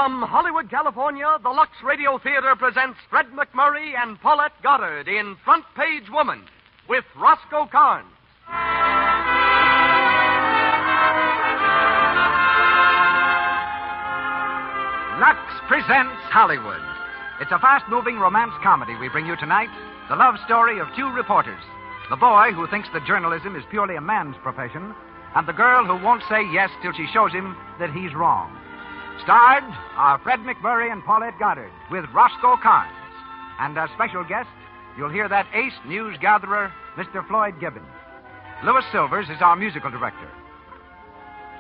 From Hollywood, California, the Lux Radio Theater presents Fred MacMurray and Paulette Goddard in Front Page Woman with Roscoe Carnes. Lux presents Hollywood. It's a fast-moving romance comedy we bring you tonight, the love story of two reporters. The boy who thinks that journalism is purely a man's profession, and the girl who won't say yes till she shows him that he's wrong. Starred are Fred MacMurray and Paulette Goddard with Roscoe Carnes. And as special guest, you'll hear that ace news gatherer, Mr. Floyd Gibbons. Louis Silvers is our musical director.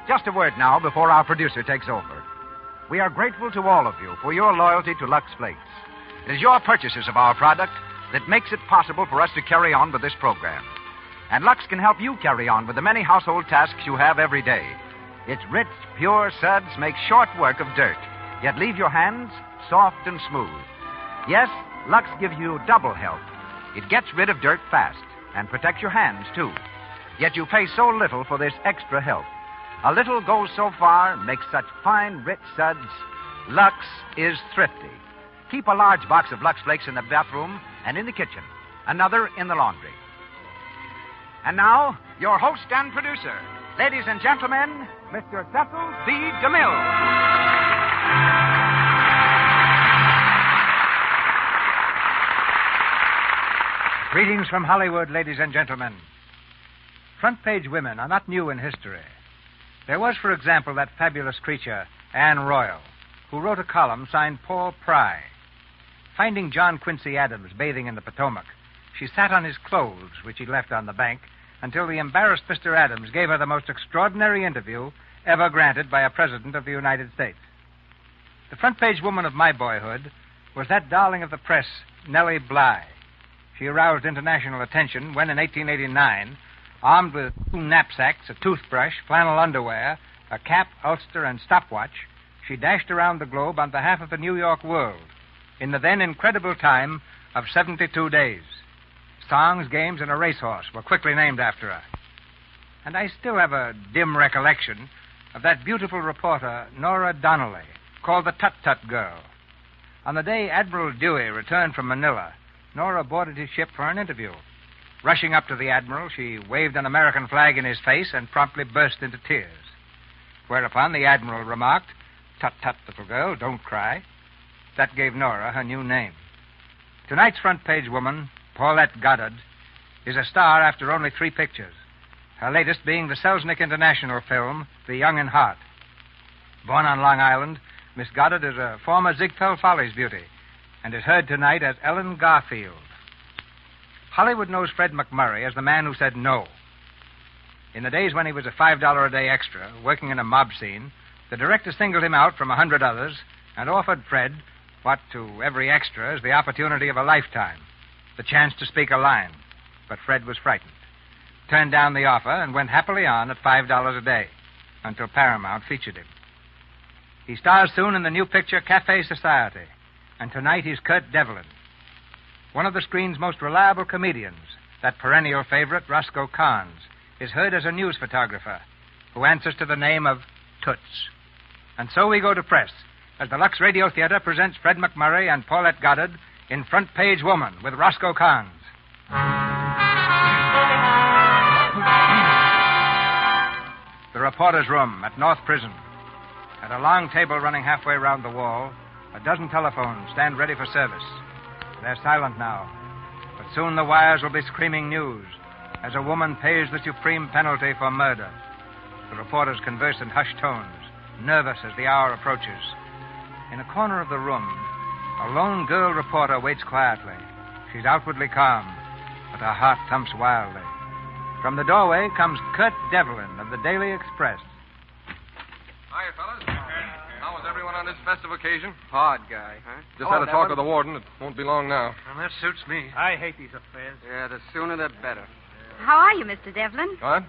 Just a word now before our producer takes over. We are grateful to all of you for your loyalty to Lux Flakes. It is your purchases of our product that makes it possible for us to carry on with this program. And Lux can help you carry on with the many household tasks you have every day. Its rich, pure suds make short work of dirt, yet leave your hands soft and smooth. Yes, Lux gives you double help. It gets rid of dirt fast and protects your hands, too. Yet you pay so little for this extra help. A little goes so far, makes such fine, rich suds. Lux is thrifty. Keep a large box of Lux Flakes in the bathroom and in the kitchen, another in the laundry. And now, your host and producer, ladies and gentlemen, Mr. Cecil B. DeMille. Greetings from Hollywood, ladies and gentlemen. Front page women are not new in history. There was, for example, that fabulous creature, Anne Royal, who wrote a column signed Paul Pry. Finding John Quincy Adams bathing in the Potomac, she sat on his clothes, which he left on the bank, until the embarrassed Mr. Adams gave her the most extraordinary interview ever granted by a president of the United States. The front page woman of my boyhood was that darling of the press, Nellie Bly. She aroused international attention when, in 1889, armed with 2 knapsacks, a toothbrush, flannel underwear, a cap, ulster, and stopwatch, she dashed around the globe on behalf of the New York world in the then incredible time of 72 days. Songs, games, and a racehorse were quickly named after her. And I still have a dim recollection of that beautiful reporter, Nora Donnelly, called the Tut-Tut Girl. On the day Admiral Dewey returned from Manila, Nora boarded his ship for an interview. Rushing up to the Admiral, she waved an American flag in his face and promptly burst into tears. Whereupon the Admiral remarked, "Tut-tut, little girl, don't cry." That gave Nora her new name. Tonight's front page woman, Paulette Goddard, is a star after only 3 pictures, her latest being the Selznick International film, The Young in Heart. Born on Long Island, Miss Goddard is a former Ziegfeld Follies beauty and is heard tonight as Ellen Garfield. Hollywood knows Fred MacMurray as the man who said no. In the days when he was a $5 a day extra, working in a mob scene, the director singled him out from 100 others and offered Fred what to every extra is the opportunity of a lifetime, the chance to speak a line. But Fred was frightened, turned down the offer, and went happily on at $5 a day until Paramount featured him. He stars soon in the new picture Cafe Society, and tonight he's Kurt Devlin. One of the screen's most reliable comedians, that perennial favorite, Roscoe Carnes, is heard as a news photographer who answers to the name of Toots. And so we go to press as the Lux Radio Theater presents Fred MacMurray and Paulette Goddard in Front Page Woman with Roscoe Carnes. The reporter's room at North Prison. At a long table running halfway round the wall, a dozen telephones stand ready for service. They're silent now, but soon the wires will be screaming news as a woman pays the supreme penalty for murder. The reporters converse in hushed tones, nervous as the hour approaches. In a corner of the room, a lone girl reporter waits quietly. She's outwardly calm, but her heart thumps wildly. From the doorway comes Kurt Devlin of the Daily Express. Hiya, fellas. How was everyone on this festive occasion? Hard guy, huh? Just had a talk with the warden. It won't be long now. Well, that suits me. I hate these affairs. Yeah, the sooner the better. How are you, Mr. Devlin? What?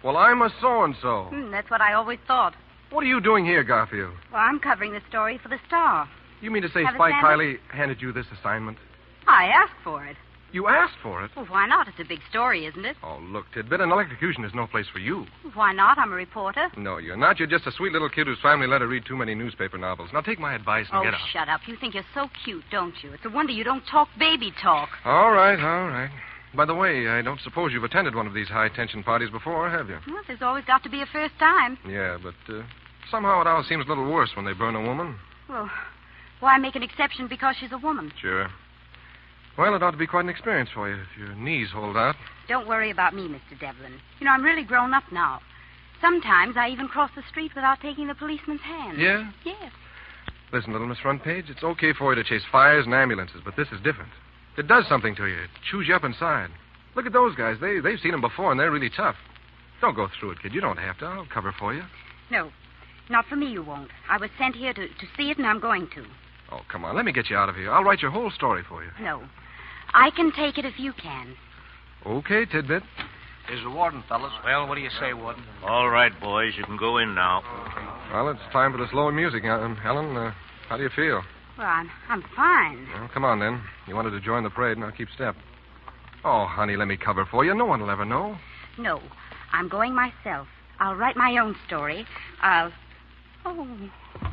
Well, I'm a so-and-so. That's what I always thought. What are you doing here, Garfield? Well, I'm covering the story for the Star. You mean to say Have a Spike sandwich? Kiley handed you this assignment? I asked for it. You asked for it. Well, why not? It's a big story, isn't it? Oh, look, Tidbit, an electrocution is no place for you. Why not? I'm a reporter. No, you're not. You're just a sweet little kid whose family let her read too many newspaper novels. Now take my advice and Oh, get out. shut up. You think you're so cute, don't you? It's a wonder you don't talk baby talk. All right, all right. By the way, I don't suppose you've attended one of these high-tension parties before, have you? Well, there's always got to be a first time. Yeah, but somehow it always seems a little worse when they burn a woman. Well, why make an exception because she's a woman? Sure. Well, it ought to be quite an experience for you if your knees hold out. Don't worry about me, Mr. Devlin. You know, I'm really grown up now. Sometimes I even cross the street without taking the policeman's hand. Yeah? Yes. Listen, little Miss Front Page, it's okay for you to chase fires and ambulances, but this is different. It does something to you. It chews you up inside. Look at those guys. They've seen them before, and they're really tough. Don't go through it, kid. You don't have to. I'll cover for you. No, not for me you won't. I was sent here to see it, and I'm going to. Oh, come on. Let me get you out of here. I'll write your whole story for you. No. I can take it if you can. Okay, Tidbit. Here's the warden, fellas. Well, what do you say, Warden? All right, boys, you can go in now. Well, it's time for the slower music. Helen, how do you feel? Well, I'm fine. Well, come on, then. You wanted to join the parade, and I'll keep step. Oh, honey, let me cover for you. No one will ever know. No, I'm going myself. I'll write my own story. Oh.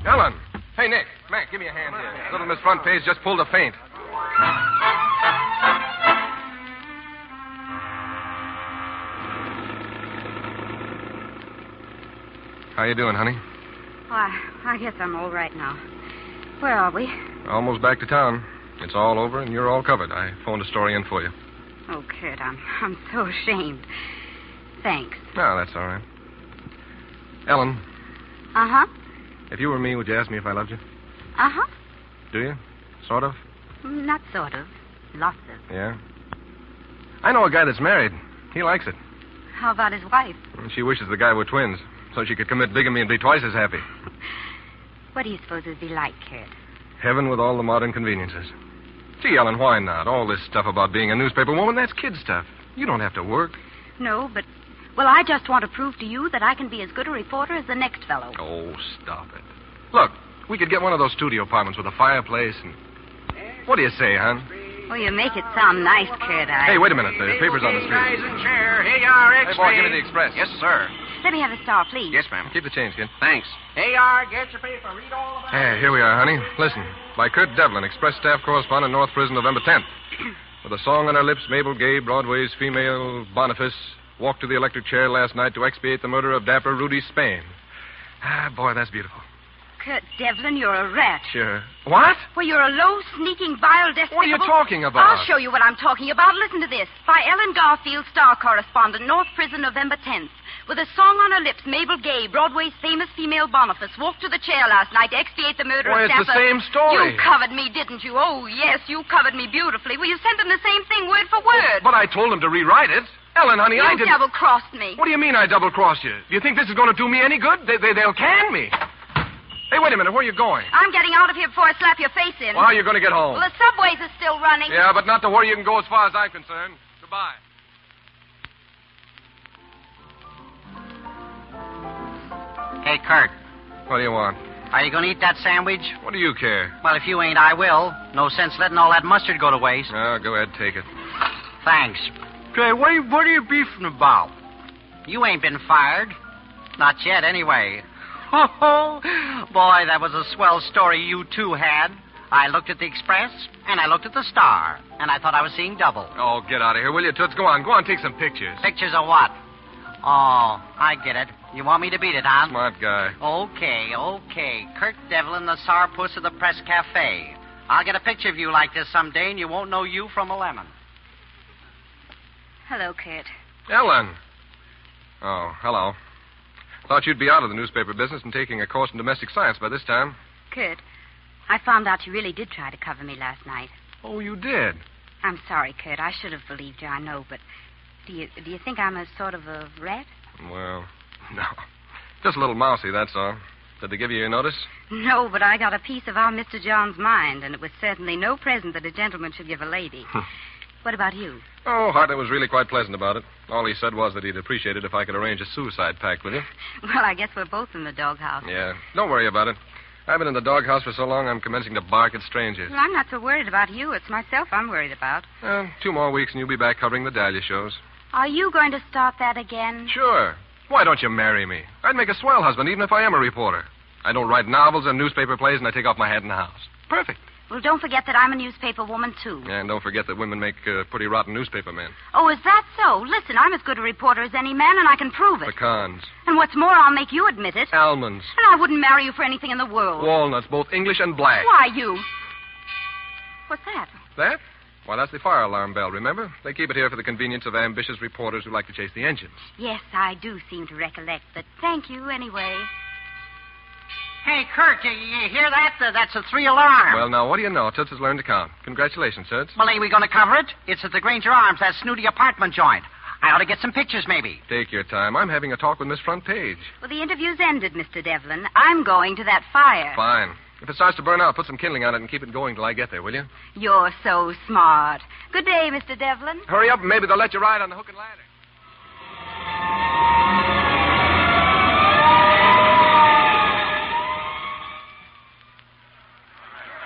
Ellen! Hey, Nick. Mac, give me a hand here. Little Miss Front Page just pulled a feint. How you doing, honey? Well, I guess I'm all right now. Where are we? Almost back to town. It's all over, and you're all covered. I phoned a story in for you. Oh, Kurt, I'm so ashamed. Thanks. No, that's all right. Ellen, Uh-huh. if you were me, would you ask me if I loved you? Uh-huh. Do you? Sort of? Not sort of. Lots of. Yeah? I know a guy that's married. He likes it. How about his wife? She wishes the guy were twins, so she could commit bigamy and be twice as happy. What do you suppose it would be like, Kurt? Heaven with all the modern conveniences. Gee, Ellen, why not? All this stuff about being a newspaper woman, that's kid stuff. You don't have to work. No, but... Well, I just want to prove to you that I can be as good a reporter as the next fellow. Oh, stop it. Look, we could get one of those studio apartments with a fireplace and... What do you say, hon? Well, you make it sound nice, Kurt. Hey, wait a minute. The paper's on the street. Guys in chair. Here you are, Hey, boy, give me the Express. Yes, sir. Let me have a star, please. Yes, ma'am. Keep the change, kid. Thanks. Here you are. Get your paper. Read all about Hey, here we are, honey. Listen. By Kurt Devlin, Express staff correspondent, North Prison, November 10th. With a song on her lips, Mabel Gay, Broadway's female Boniface, walked to the electric chair last night to expiate the murder of dapper Rudy Spain. Ah, boy, that's beautiful. Kurt Devlin, you're a rat. Sure. What? Well, you're a low, sneaking, vile, despicable... What are you talking about? I'll show you what I'm talking about. Listen to this. By Ellen Garfield, star correspondent, North Prison, November 10th. With a song on her lips, Mabel Gay, Broadway's famous female Boniface, walked to the chair last night to expiate the murder Why, of it's Dapper... the same story. You covered me, didn't you? Oh, yes, you covered me beautifully. Well, you sent them the same thing, word for word. But I told him to rewrite it. Ellen, honey, I You didn't... double-crossed me. What do you mean I double-crossed you? Do you think this is going to do me any good? They'll can me. Hey, wait a minute. Where are you going? I'm getting out of here before I slap your face in. Well, how are you going to get home? Well, the subways are still running. Yeah, but not to where you can go as far as I'm concerned. Goodbye. Hey, Kurt, What do you want? are you going to eat that sandwich? What do you care? Well, if you ain't, I will. No sense letting all that mustard go to waste. No, go ahead, take it. Thanks. Say, what are you beefing about? You ain't been fired. Not yet, anyway. Oh, boy, that was a swell story you two had. I looked at the Express, and I looked at the Star, and I thought I was seeing double. Oh, get out of here, will you, Toots? Go on, take some pictures. Pictures of what? Oh, I get it. You want me to beat it, huh? Smart guy. Okay. Kurt Devlin, the sourpuss of the Press Cafe. I'll get a picture of you like this someday, and you won't know you from a lemon. Hello, Kurt. Ellen. Oh, hello. Thought you'd be out of the newspaper business and taking a course in domestic science by this time. Kurt, I found out you really did try to cover me last night. Oh, you did? I'm sorry, Kurt. I should have believed you, I know, but do you think I'm a sort of a rat? Well, no. Just a little mousy, that's all. Did they give you your notice? No, but I got a piece of our Mr. John's mind, and it was certainly no present that a gentleman should give a lady. What about you? Oh, Hartley was really quite pleasant about it. All he said was that he'd appreciate it if I could arrange a suicide pact with you. Well, I guess we're both in the doghouse. Yeah. Don't worry about it. I've been in the doghouse for so long I'm commencing to bark at strangers. Well, I'm not so worried about you. It's myself I'm worried about. 2 more weeks and you'll be back covering the Dahlia shows. Are you going to start that again? Sure. Why don't you marry me? I'd make a swell husband even if I am a reporter. I don't write novels and newspaper plays, and I take off my hat in the house. Perfect. Well, don't forget that I'm a newspaper woman, too. And don't forget that women make pretty rotten newspaper men. Oh, is that so? Listen, I'm as good a reporter as any man, and I can prove it. Pecans. And what's more, I'll make you admit it. Almonds. And I wouldn't marry you for anything in the world. Walnuts, both English and black. Why, you... What's that? That? Why, that's the fire alarm bell, remember? They keep it here for the convenience of ambitious reporters who like to chase the engines. Yes, I do seem to recollect, but thank you anyway. Hey, Kurt, you hear that? That's a 3 alarm. Well, now, what do you know? Toots has learned to count. Congratulations, Toots. Well, ain't we going to cover it? It's at the Granger Arms, that snooty apartment joint. I ought to get some pictures, maybe. Take your time. I'm having a talk with Miss Front Page. Well, the interview's ended, Mr. Devlin. I'm going to that fire. Fine. If it starts to burn out, put some kindling on it and keep it going till I get there, will you? You're so smart. Good day, Mr. Devlin. Hurry up and maybe they'll let you ride on the hook and ladder.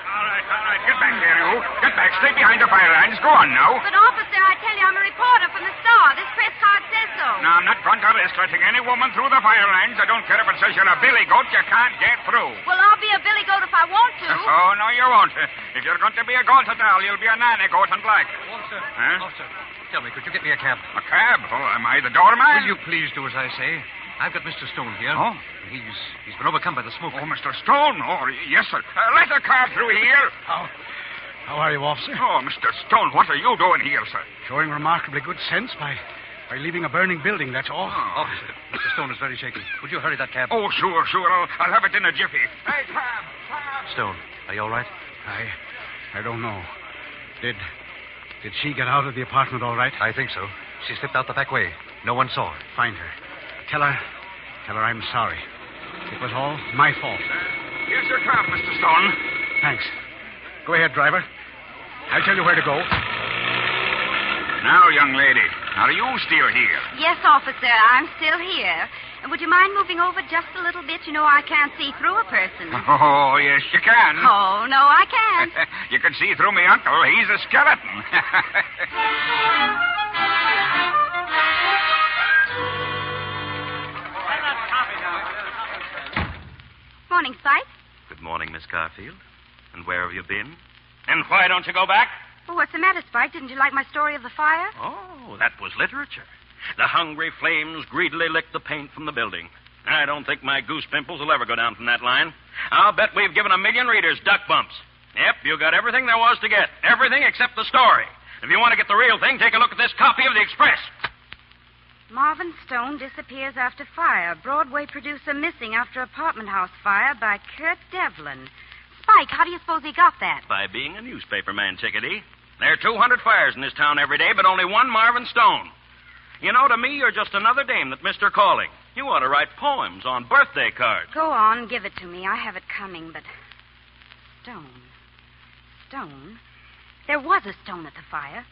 All right. Get back there, you. Get back. Stay behind the fire lines. Go on now. But, officer, I tell you, I'm a reporter from the Star. This press card says so. No, I'm not going to risk letting any woman through the fire lines. I don't care if it says you're a billy goat. You can't get through. Well, I'll be a billy goat if I want to. Oh, no, you won't. If you're going to be a goat at all, you'll be a nanny goat and black. Officer. Huh? Officer, tell me, could you get me a cab? A cab? Oh, am I the doorman? Will you please do as I say? I've got Mr. Stone here. Oh? He's been overcome by the smoke. Oh, Mr. Stone. Oh, yes, sir. Let a car through here. How are you, officer? Oh, Mr. Stone, what are you doing here, sir? Showing remarkably good sense by leaving a burning building, that's all. Officer, Mr. Stone is very shaky. Would you hurry that cab? Oh, sure. I'll have it in a jiffy. Hey, cab. Stone, are you all right? I don't know. Did she get out of the apartment all right? I think so. She slipped out the back way. No one saw her. Find her. Tell her I'm sorry. It was all my fault. Here's your cab, Mr. Stone. Thanks. Go ahead, driver. I'll tell you where to go. Now, young lady, are you still here? Yes, officer, I'm still here. And would you mind moving over just a little bit? You know, I can't see through a person. Oh, yes, you can. Oh, no, I can't. You can see through me uncle. He's a skeleton. Morning, Spike. Good morning, Miss Garfield. And where have you been? And why don't you go back? Well, what's the matter, Spike? Didn't you like my story of the fire? Oh, that was literature. The hungry flames greedily licked the paint from the building. I don't think my goose pimples will ever go down from that line. I'll bet we've given 1 million readers duck bumps. Yep, you got everything there was to get. Everything except the story. If you want to get the real thing, take a look at this copy of the Express. Marvin Stone disappears after fire. Broadway producer missing after apartment house fire by Kurt Devlin. Spike, how do you suppose he got that? By being a newspaper man, Chickadee. There are 200 fires in this town every day, but only one Marvin Stone. You know, to me, you're just another dame that missed her calling. You ought to write poems on birthday cards. Go on, give it to me. I have it coming, but... Stone? There was a stone at the fire.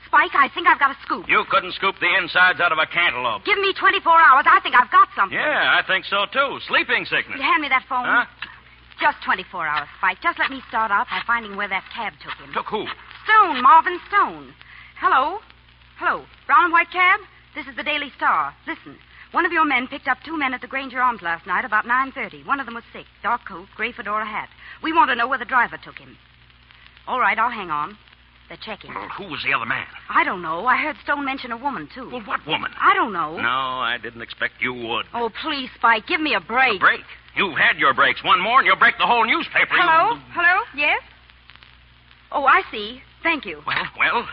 Spike, I think I've got a scoop. You couldn't scoop the insides out of a cantaloupe. Give me 24 hours. I think I've got something. Yeah, I think so, too. Sleeping sickness. Will you hand me that phone? Huh? Just 24 hours, Spike. Just let me start out by finding where that cab took him. Took who? Stone, Marvin Stone. Hello? Brown and white cab? This is the Daily Star. Listen. One of your men picked up 2 men at the Granger Arms last night about 9:30. One of them was sick. Dark coat, gray fedora hat. We want to know where the driver took him. All right, I'll hang on. They're checking. Well, who was the other man? I don't know. I heard Stone mention a woman, too. Well, what woman? I don't know. No, I didn't expect you would. Oh, please, Spike, give me a break. A break? You've had your breaks. One more and you'll break the whole newspaper. Hello? Yes? Oh, I see. Thank you. Well?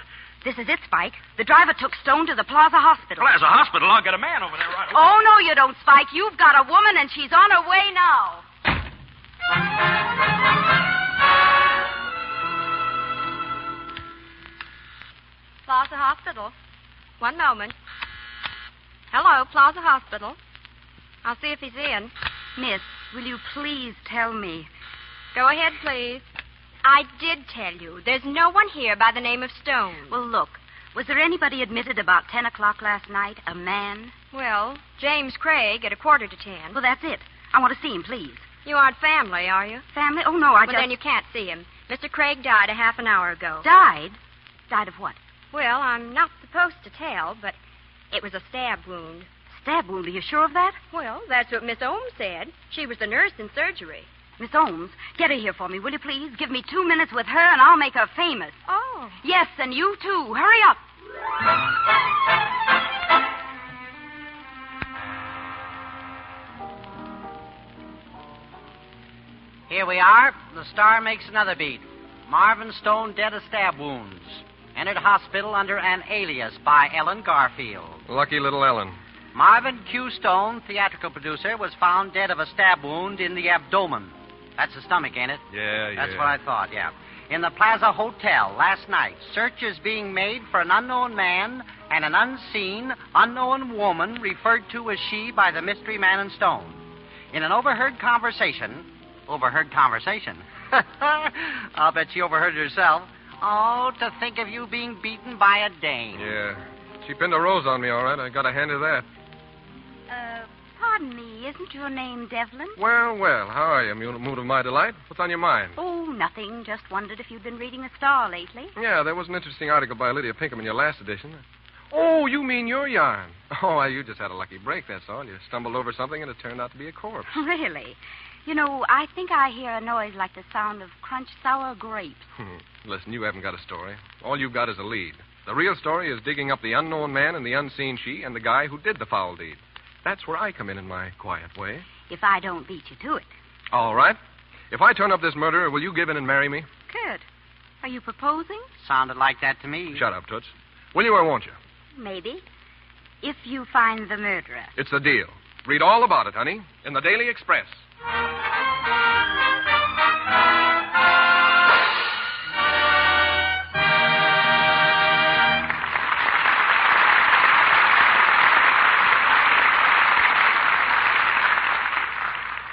This is it, Spike. The driver took Stone to the Plaza Hospital. Plaza Hospital? I'll get a man over there right away. Oh, no, you don't, Spike. You've got a woman, and she's on her way now. Plaza Hospital. One moment. Hello, Plaza Hospital. I'll see if he's in. Miss, will you please tell me? Go ahead, please. I did tell you. There's no one here by the name of Stone. Well, look. Was there anybody admitted about 10 o'clock last night? A man? Well, James Craig at 9:45. Well, that's it. I want to see him, please. You aren't family, are you? Family? Oh, no, Well, then you can't see him. Mr. Craig died a half an hour ago. Died? Died of what? Well, I'm not supposed to tell, but it was a stab wound. Stab wound? Are you sure of that? Well, that's what Miss Ohms said. She was the nurse in surgery. Miss Ohms, get her here for me, will you please? Give me 2 minutes with her, and I'll make her famous. Oh. Yes, and you, too. Hurry up. Here we are. The Star makes another beat. Marvin Stone dead of stab wounds. Entered hospital under an alias by Ellen Garfield. Lucky little Ellen. Marvin Q. Stone, theatrical producer, was found dead of a stab wound in the abdomen. That's the stomach, ain't it? Yeah. That's what I thought, yeah. In the Plaza Hotel last night, search is being made for an unknown man and an unseen, unknown woman referred to as she by the mystery man in Stone. In an overheard conversation... Overheard conversation? I'll bet she overheard it herself. Oh, to think of you being beaten by a dame. Yeah. She pinned a rose on me, all right. I got a hand of that. Pardon me, isn't your name Devlin? Well, how are you? Mood of my delight? What's on your mind? Oh, nothing. Just wondered if you'd been reading the Star lately. Yeah, there was an interesting article by Lydia Pinkham in your last edition. Oh, you mean your yarn. Oh, you just had a lucky break, that's all. You stumbled over something and it turned out to be a corpse. Really? You know, I think I hear a noise like the sound of crunched sour grapes. Listen, you haven't got a story. All you've got is a lead. The real story is digging up the unknown man and the unseen she and the guy who did the foul deed. That's where I come in my quiet way. If I don't beat you to it. All right. If I turn up this murderer, will you give in and marry me? Good. Are you proposing? Sounded like that to me. Shut up, Toots. Will you or won't you? Maybe. If you find the murderer. It's the deal. Read all about it, honey, in the Daily Express.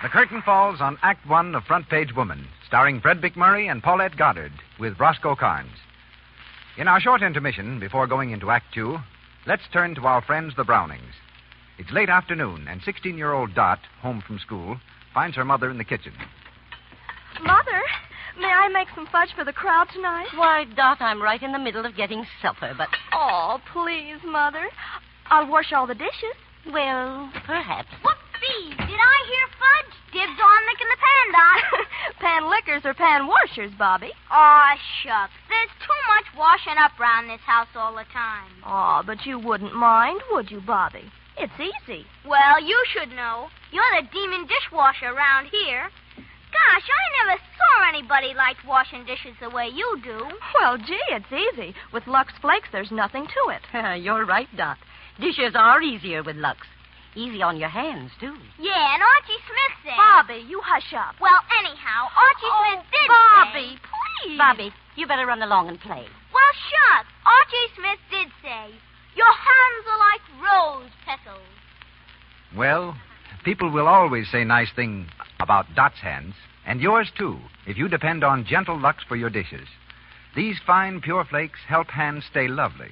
The curtain falls on Act One of Front Page Woman, starring Fred McMurray and Paulette Goddard, with Roscoe Carnes. In our short intermission, before going into Act Two, let's turn to our friends, the Brownings. It's late afternoon, and 16-year-old Dot, home from school, finds her mother in the kitchen. Mother, may I make some fudge for the crowd tonight? Why, Dot, I'm right in the middle of getting supper, but... Oh, please, Mother. I'll wash all the dishes. Well, perhaps. Whoopsie! Did I hear fudge? Dibs on licking the pan, Dot. Pan lickers or pan washers, Bobby? Aw, shucks. There's too much washing up around this house all the time. Aw, but you wouldn't mind, would you, Bobby? It's easy. Well, you should know. You're the demon dishwasher around here. Gosh, I never saw anybody like washing dishes the way you do. Well, gee, it's easy. With Lux Flakes, there's nothing to it. You're right, Dot. Dishes are easier with Lux. Easy on your hands, too. Yeah, and Archie Smith said... Bobby, you hush up. Well, anyhow, Archie Smith did Bobby, say... please. Bobby, you better run along and play. Well, shucks. Archie Smith did say, your hands are like rose petals. Well, people will always say nice things about Dot's hands, and yours, too, if you depend on gentle Lux for your dishes. These fine, pure flakes help hands stay lovely.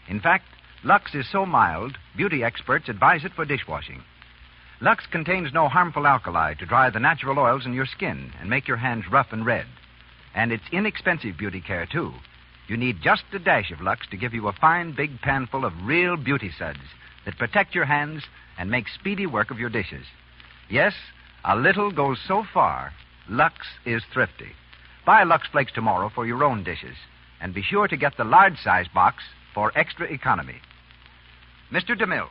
In fact, Lux is so mild, beauty experts advise it for dishwashing. Lux contains no harmful alkali to dry the natural oils in your skin and make your hands rough and red. And it's inexpensive beauty care, too. You need just a dash of Lux to give you a fine, big panful of real beauty suds that protect your hands and make speedy work of your dishes. Yes, a little goes so far. Lux is thrifty. Buy Lux Flakes tomorrow for your own dishes, and be sure to get the large-size box for extra economy. Mr. DeMille.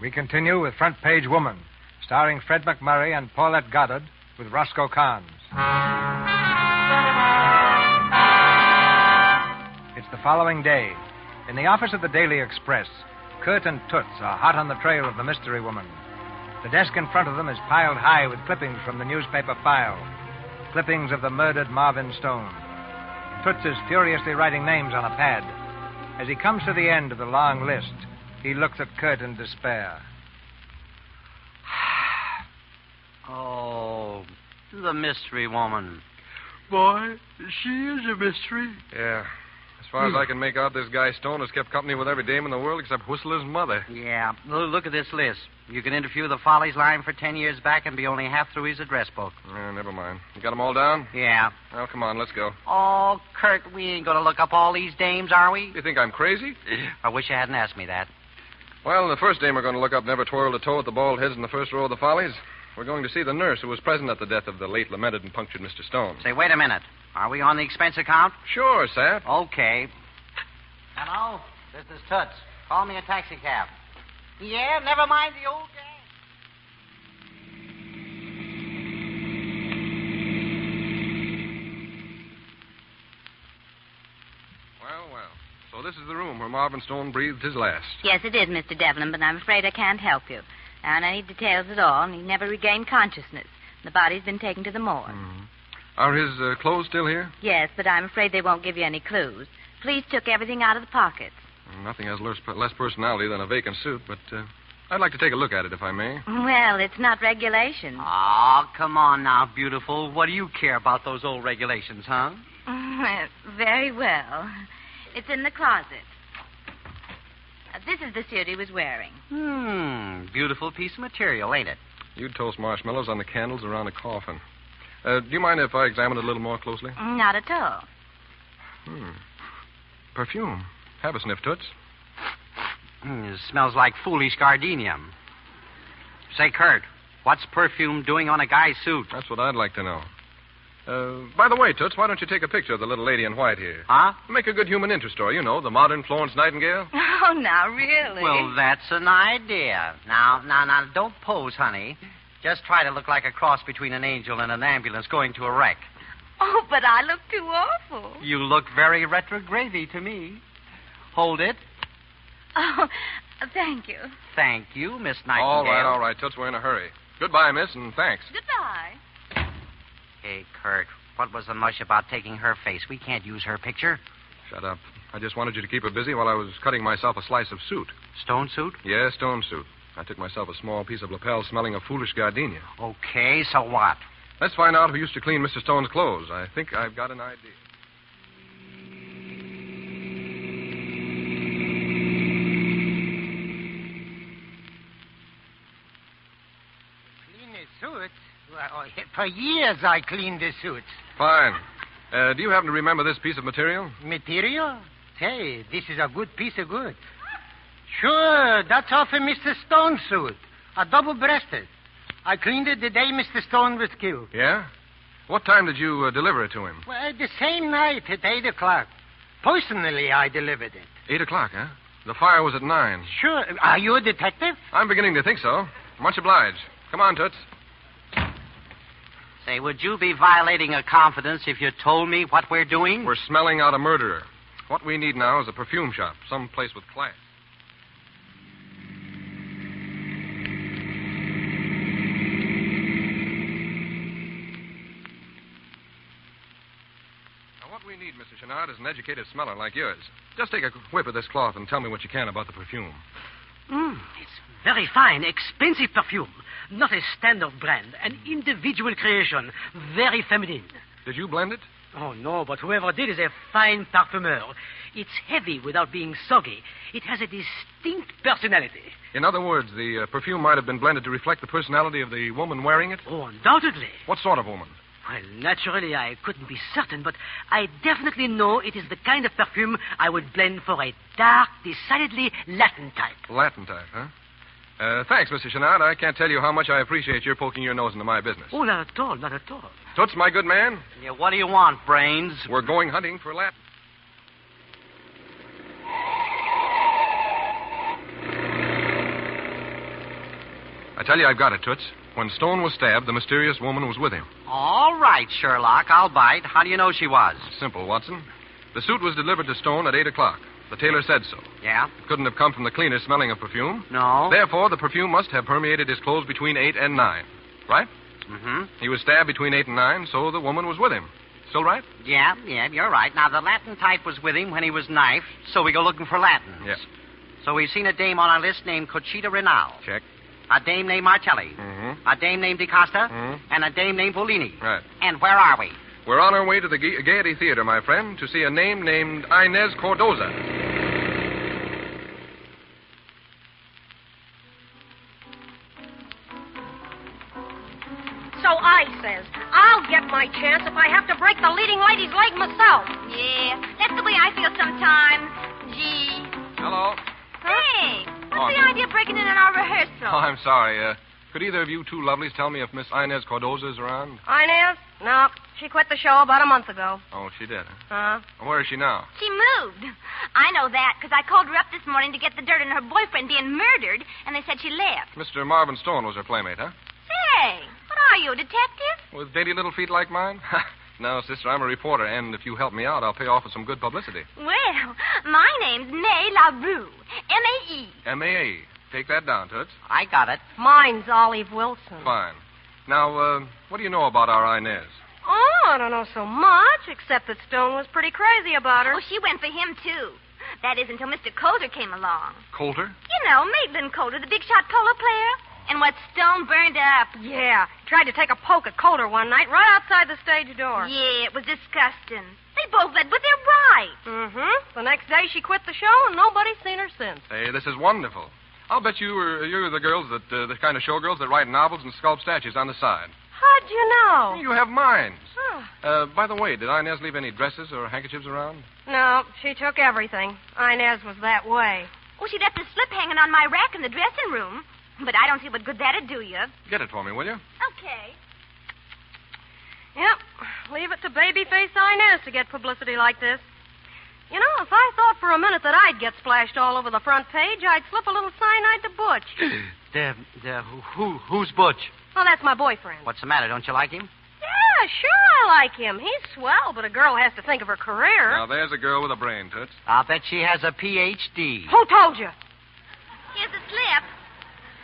We continue with Front Page Woman, starring Fred McMurray and Paulette Goddard, with Roscoe Carnes. It's the following day. In the office of the Daily Express, Kurt and Toots are hot on the trail of the mystery woman. The desk in front of them is piled high with clippings from the newspaper file. Clippings of the murdered Marvin Stone. Toots is furiously writing names on a pad. As he comes to the end of the long list, he looks at Kurt in despair. Oh, the mystery woman. Boy, she is a mystery. Yeah. As far as I can make out, this guy Stone has kept company with every dame in the world except Whistler's mother. Yeah. Look at this list. You can interview the Follies line for 10 years back and be only half through his address book. Never mind. You got them all down? Yeah. Well, come on, let's go. Oh, Kurt, we ain't going to look up all these dames, are we? You think I'm crazy? I wish you hadn't asked me that. Well, the first dame we're going to look up never twirled a toe at the bald heads in the first row of the Follies. We're going to see the nurse who was present at the death of the late lamented and punctured Mr. Stone. Say, wait a minute. Are we on the expense account? Sure, Sap. Okay. Hello? This is Toots. Call me a taxi cab. Yeah, never mind the old gang. Well. So this is the room where Marvin Stone breathed his last. Yes, it is, Mr. Devlin, but I'm afraid I can't help you. I don't need details at all, and he never regained consciousness. The body's been taken to the morgue. Mm-hmm. Are his clothes still here? Yes, but I'm afraid they won't give you any clues. Police took everything out of the pockets. Nothing has less personality than a vacant suit, but I'd like to take a look at it, if I may. Well, it's not regulations. Oh, come on now, beautiful. What do you care about those old regulations, huh? Very well. It's in the closet. This is the suit he was wearing. Beautiful piece of material, ain't it? You'd toast marshmallows on the candles around a coffin. Do you mind if I examine it a little more closely? Not at all. Perfume. Have a sniff, Toots. It smells like foolish gardenium. Say, Kurt, what's perfume doing on a guy's suit? That's what I'd like to know. By the way, Toots, why don't you take a picture of the little lady in white here? Huh? Make a good human interest story. You know, the modern Florence Nightingale. Oh, now, really? Well, that's an idea. Now, don't pose, honey. Just try to look like a cross between an angel and an ambulance going to a wreck. Oh, but I look too awful. You look very retrogradey to me. Hold it. Oh, thank you. Thank you, Miss Nightingale. All right, Toots, we're in a hurry. Goodbye, miss, and thanks. Goodbye. Hey, Kurt, what was the mush about taking her face? We can't use her picture. Shut up. I just wanted you to keep her busy while I was cutting myself a slice of suit. Stone suit? Yeah, stone suit. I took myself a small piece of lapel smelling of foolish gardenia. Okay, so what? Let's find out who used to clean Mr. Stone's clothes. I think I've got an idea. Clean his suit? Well, for years I cleaned the suits. Fine. Do you happen to remember this piece of material? Material? Hey, this is a good piece of goods. Sure, that's off of Mr. Stone's suit. A double-breasted. I cleaned it the day Mr. Stone was killed. Yeah? What time did you deliver it to him? Well, the same night at 8 o'clock. Personally, I delivered it. 8 o'clock, huh? The fire was at 9. Sure. Are you a detective? I'm beginning to think so. Much obliged. Come on, Toots. Say, would you be violating a confidence if you told me what we're doing? We're smelling out a murderer. What we need now is a perfume shop, some place with class. Now, what we need, Mr. Chenard, is an educated smeller like yours. Just take a whiff of this cloth and tell me what you can about the perfume. It's very fine, expensive perfume. Not a standard brand, an individual creation, very feminine. Did you blend it? Oh, no, but whoever did is a fine parfumeur. It's heavy without being soggy. It has a distinct personality. In other words, the perfume might have been blended to reflect the personality of the woman wearing it? Oh, undoubtedly. What sort of woman? Well, naturally, I couldn't be certain, but I definitely know it is the kind of perfume I would blend for a dark, decidedly Latin type. Latin type, huh? Thanks, Mr. Chenard. I can't tell you how much I appreciate your poking your nose into my business. Oh, not at all, not at all. Toots, my good man. Yeah, what do you want, Brains? We're going hunting for Latin. I tell you, I've got it, Toots. When Stone was stabbed, the mysterious woman was with him. All right, Sherlock, I'll bite. How do you know she was? Simple, Watson. The suit was delivered to Stone at 8 o'clock. The tailor said so. Yeah? It couldn't have come from the cleaner smelling of perfume. No. Therefore, the perfume must have permeated his clothes between 8 and 9. Right? Mm-hmm. He was stabbed between 8 and 9, so the woman was with him. Still right? Yeah, you're right. Now, the Latin type was with him when he was knifed, so we go looking for Latins. Yeah. So we've seen a dame on our list named Conchita Renal. Check. A dame named Martelli. Mm-hmm. A dame named DiCosta. Mm-hmm. And a dame named Polini. Right. And where are we? We're on our way to the Gaiety Theater, my friend, to see a name named Inez Cordoza. So I says, I'll get my chance if I have to break the leading lady's leg myself. Yeah, that's the way I feel sometimes. Gee. Hello. Hey, what's Oh, the idea of breaking in on our rehearsal? Oh, I'm sorry. Could either of you two lovelies tell me if Miss Inez Cordoza is around? Inez? No, she quit the show about a month ago. Oh, she did, huh? Huh? Where is she now? She moved. I know that because I called her up this morning to get the dirt on her boyfriend being murdered, and they said she left. Mr. Marvin Stone was her playmate, huh? Say, what are you, a detective? With dainty little feet like mine? No, sister, I'm a reporter, and if you help me out, I'll pay off with some good publicity. Well, my name's May LaRue. M-A-E. M-A-A. Take that down, Toots. I got it. Mine's Olive Wilson. Fine. Now, what do you know about our Inez? Oh, I don't know so much, except that Stone was pretty crazy about her. Oh, she went for him, too. That is until Mr. Coulter came along. Coulter? You know, Maitland Coulter, the big shot polo player. And what Stone burned up. Yeah, tried to take a poke at Coulter one night right outside the stage door. Yeah, it was disgusting. They both led with their right. Mm-hmm. The next day she quit the show, and nobody's seen her since. Hey, this is wonderful. I'll bet you're the girls that, the kind of showgirls that write novels and sculpt statues on the side. How'd you know? You have minds. Huh. By the way, did Inez leave any dresses or handkerchiefs around? No, she took everything. Inez was that way. Oh, she left a slip hanging on my rack in the dressing room. But I don't see what good that'd do you. Get it for me, will you? Okay. Yep. Leave it to babyface Inez to get publicity like this. You know, if I thought for a minute that I'd get splashed all over the front page, I'd slip a little cyanide to Butch. Who's Butch? Well, that's my boyfriend. What's the matter? Don't you like him? Yeah, sure I like him. He's swell, but a girl has to think of her career. Now, there's a girl with a brain, Toots. I'll bet she has a Ph.D. Who told you? Here's a slip.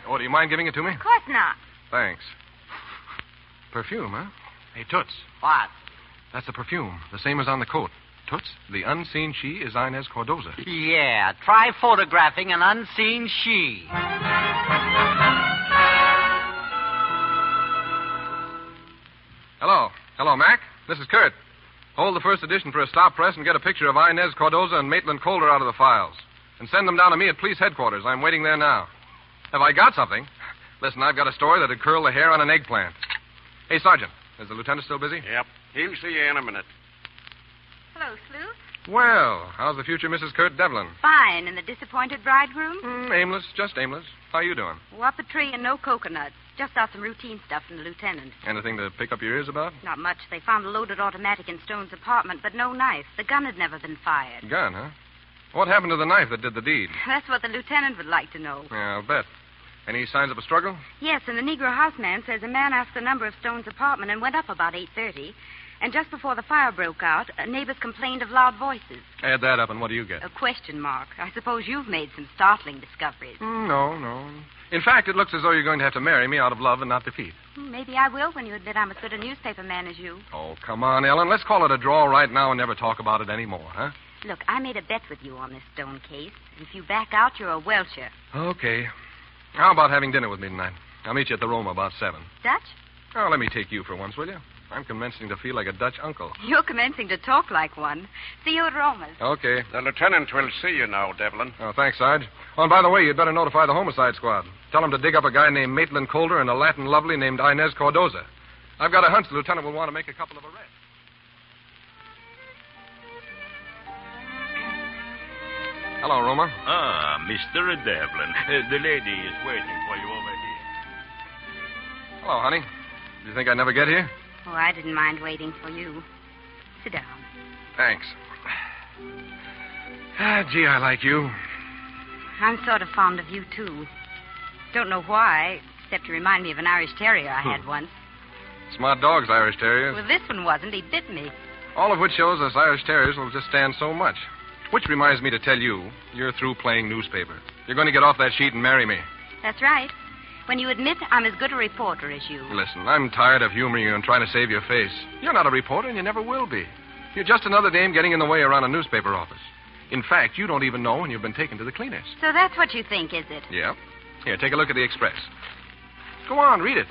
Oh, do you mind giving it to me? Of course not. Thanks. Perfume, huh? Hey, Toots. What? That's the perfume, the same as on the coat. Toots, the unseen she is Inez Cordoza. Yeah, try photographing an unseen she. Hello. Hello, Mac. This is Kurt. Hold the first edition for a stop press and get a picture of Inez Cordoza and Maitland Coulter out of the files. And send them down to me at police headquarters. I'm waiting there now. Have I got something? Listen, I've got a story that'd curl the hair on an eggplant. Hey, Sergeant, is the lieutenant still busy? Yep. He'll see you in a minute. Hello, Sleuth. Well, how's the future Mrs. Kurt Devlin? Fine. And the disappointed bridegroom? Aimless, just aimless. How you doing? Up a tree and no coconuts. Just out some routine stuff from the lieutenant. Anything to pick up your ears about? Not much. They found a loaded automatic in Stone's apartment, but no knife. The gun had never been fired. Gun, huh? What happened to the knife that did the deed? That's what the lieutenant would like to know. Yeah, I'll bet. Any signs of a struggle? Yes, and the Negro houseman says a man asked the number of Stone's apartment and went up about 8:30. And just before the fire broke out, neighbors complained of loud voices. Add that up, and what do you get? A question mark. I suppose you've made some startling discoveries. No. In fact, it looks as though you're going to have to marry me out of love and not defeat. Maybe I will when you admit I'm as good a newspaper man as you. Oh, come on, Ellen. Let's call it a draw right now and never talk about it anymore, huh? Look, I made a bet with you on this Stone case. If you back out, you're a Welcher. Okay. How about having dinner with me tonight? I'll meet you at the Roma about 7. Dutch? Oh, let me take you for once, will you? I'm commencing to feel like a Dutch uncle. You're commencing to talk like one. See you at Roma's. Okay. The lieutenant will see you now, Devlin. Oh, thanks, Sarge. Oh, and by the way, you'd better notify the homicide squad. Tell them to dig up a guy named Maitland Coulter and a Latin lovely named Inez Cordoza. I've got a hunch the lieutenant will want to make a couple of arrests. Hello, Roma. Ah, Mr. Devlin. The lady is waiting for you over here. Hello, honey. Do you think I'd never get here? Oh, I didn't mind waiting for you. Sit down. Thanks. Gee, I like you. I'm sort of fond of you, too. Don't know why, except you remind me of an Irish Terrier I had once. Smart dogs, Irish Terriers. Well, this one wasn't. He bit me. All of which shows us Irish Terriers will just stand so much. Which reminds me to tell you, you're through playing newspaper. You're going to get off that sheet and marry me. That's right. When you admit I'm as good a reporter as you. Listen, I'm tired of humoring you and trying to save your face. You're not a reporter, and you never will be. You're just another dame getting in the way around a newspaper office. In fact, you don't even know when you've been taken to the cleaners. So that's what you think, is it? Yeah. Here, take a look at the Express. Go on, read it.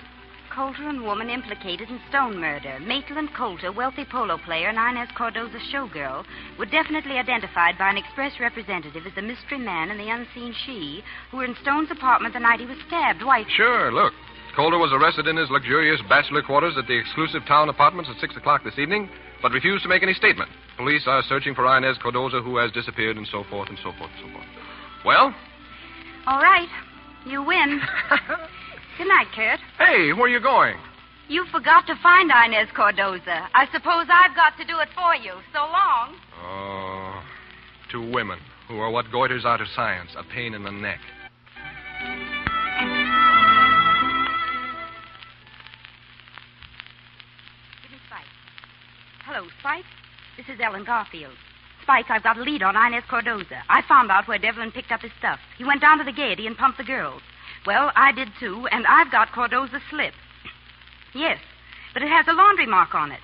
Coulter and woman implicated in Stone murder. Maitland Coulter, wealthy polo player, and Inez Cardoza, showgirl, were definitely identified by an express representative as the mystery man and the unseen she who were in Stone's apartment the night he was stabbed. Why... Sure, look. Coulter was arrested in his luxurious bachelor quarters at the exclusive town apartments at 6 o'clock this evening, but refused to make any statement. Police are searching for Inez Cardoza, who has disappeared, and so forth and so forth and so forth. Well? All right. You win. Good night, Kurt. Hey, where are you going? You forgot to find Inez Cardoza. I suppose I've got to do it for you. So long. Oh, 2 women who are what goiters out of science, a pain in the neck. Give me Spike. Hello, Spike. This is Ellen Garfield. Spike, I've got a lead on Inez Cardoza. I found out where Devlin picked up his stuff. He went down to the Gaiety and pumped the girls. Well, I did too, and I've got Cardoza's slip. Yes, but it has a laundry mark on it.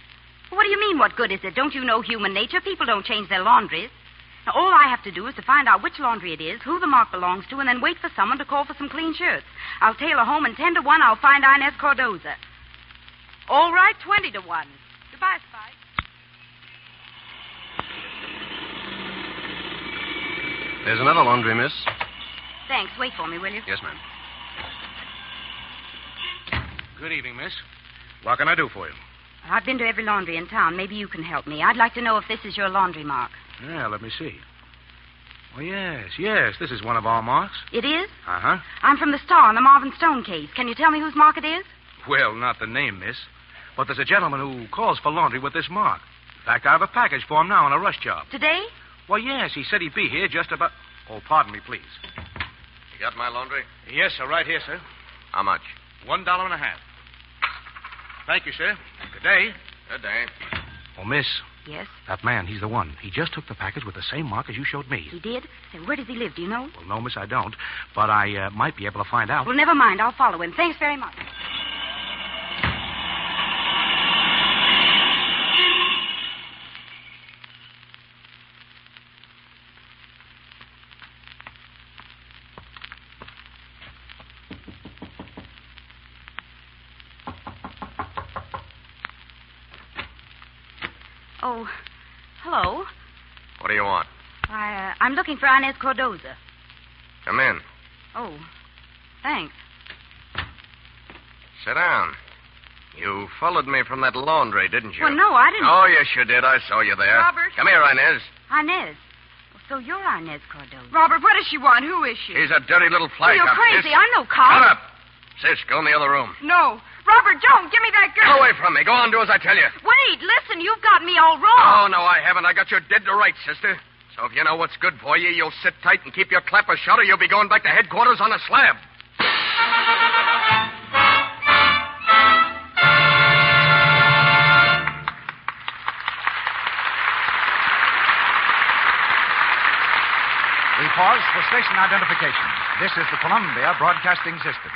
What do you mean, what good is it? Don't you know human nature? People don't change their laundries. Now, all I have to do is to find out which laundry it is, who the mark belongs to, and then wait for someone to call for some clean shirts. I'll tailor home, and 10 to 1, I'll find Inez Cardoza. All right, 20 to 1. Goodbye, Spike. There's another laundry, miss. Thanks. Wait for me, will you? Yes, ma'am. Good evening, miss. What can I do for you? I've been to every laundry in town. Maybe you can help me. I'd like to know if this is your laundry mark. Yeah, let me see. Oh, yes. This is one of our marks. It is? Uh-huh. I'm from the Star on the Marvin Stone case. Can you tell me whose mark it is? Well, not the name, miss. But there's a gentleman who calls for laundry with this mark. In fact, I have a package for him now on a rush job. Today? Well, yes. He said he'd be here just about... Oh, pardon me, please. You got my laundry? Yes, sir. Right here, sir. How much? $1.50. Thank you, sir. Good day. Good day. Oh, miss. Yes? That man, he's the one. He just took the package with the same mark as you showed me. He did? Say, where does he live? Do you know? Well, no, miss, I don't. But I might be able to find out. Well, never mind. I'll follow him. Thanks very much. Oh, hello. What do you want? I'm looking for Inez Cardoza. Come in. Oh, thanks. Sit down. You followed me from that laundry, didn't you? Well, no, I didn't. Oh, yes, you did. I saw you there. Robert. Come here, Inez. Inez. So you're Inez Cardoza. Robert, what does she want? Who is she? She's a dirty little fly You're cop. crazy. Sis. I'm no cop. Shut up. Sis, go in the other room. No. Robert, don't. Give me that gun. Get away from me. Go on, do as I tell you. Wait, listen. You've got me all wrong. No, I haven't. I got you dead to rights, sister. So if you know what's good for you, you'll sit tight and keep your clapper shut, or you'll be going back to headquarters on a slab. We pause for station identification. This is the Columbia Broadcasting System.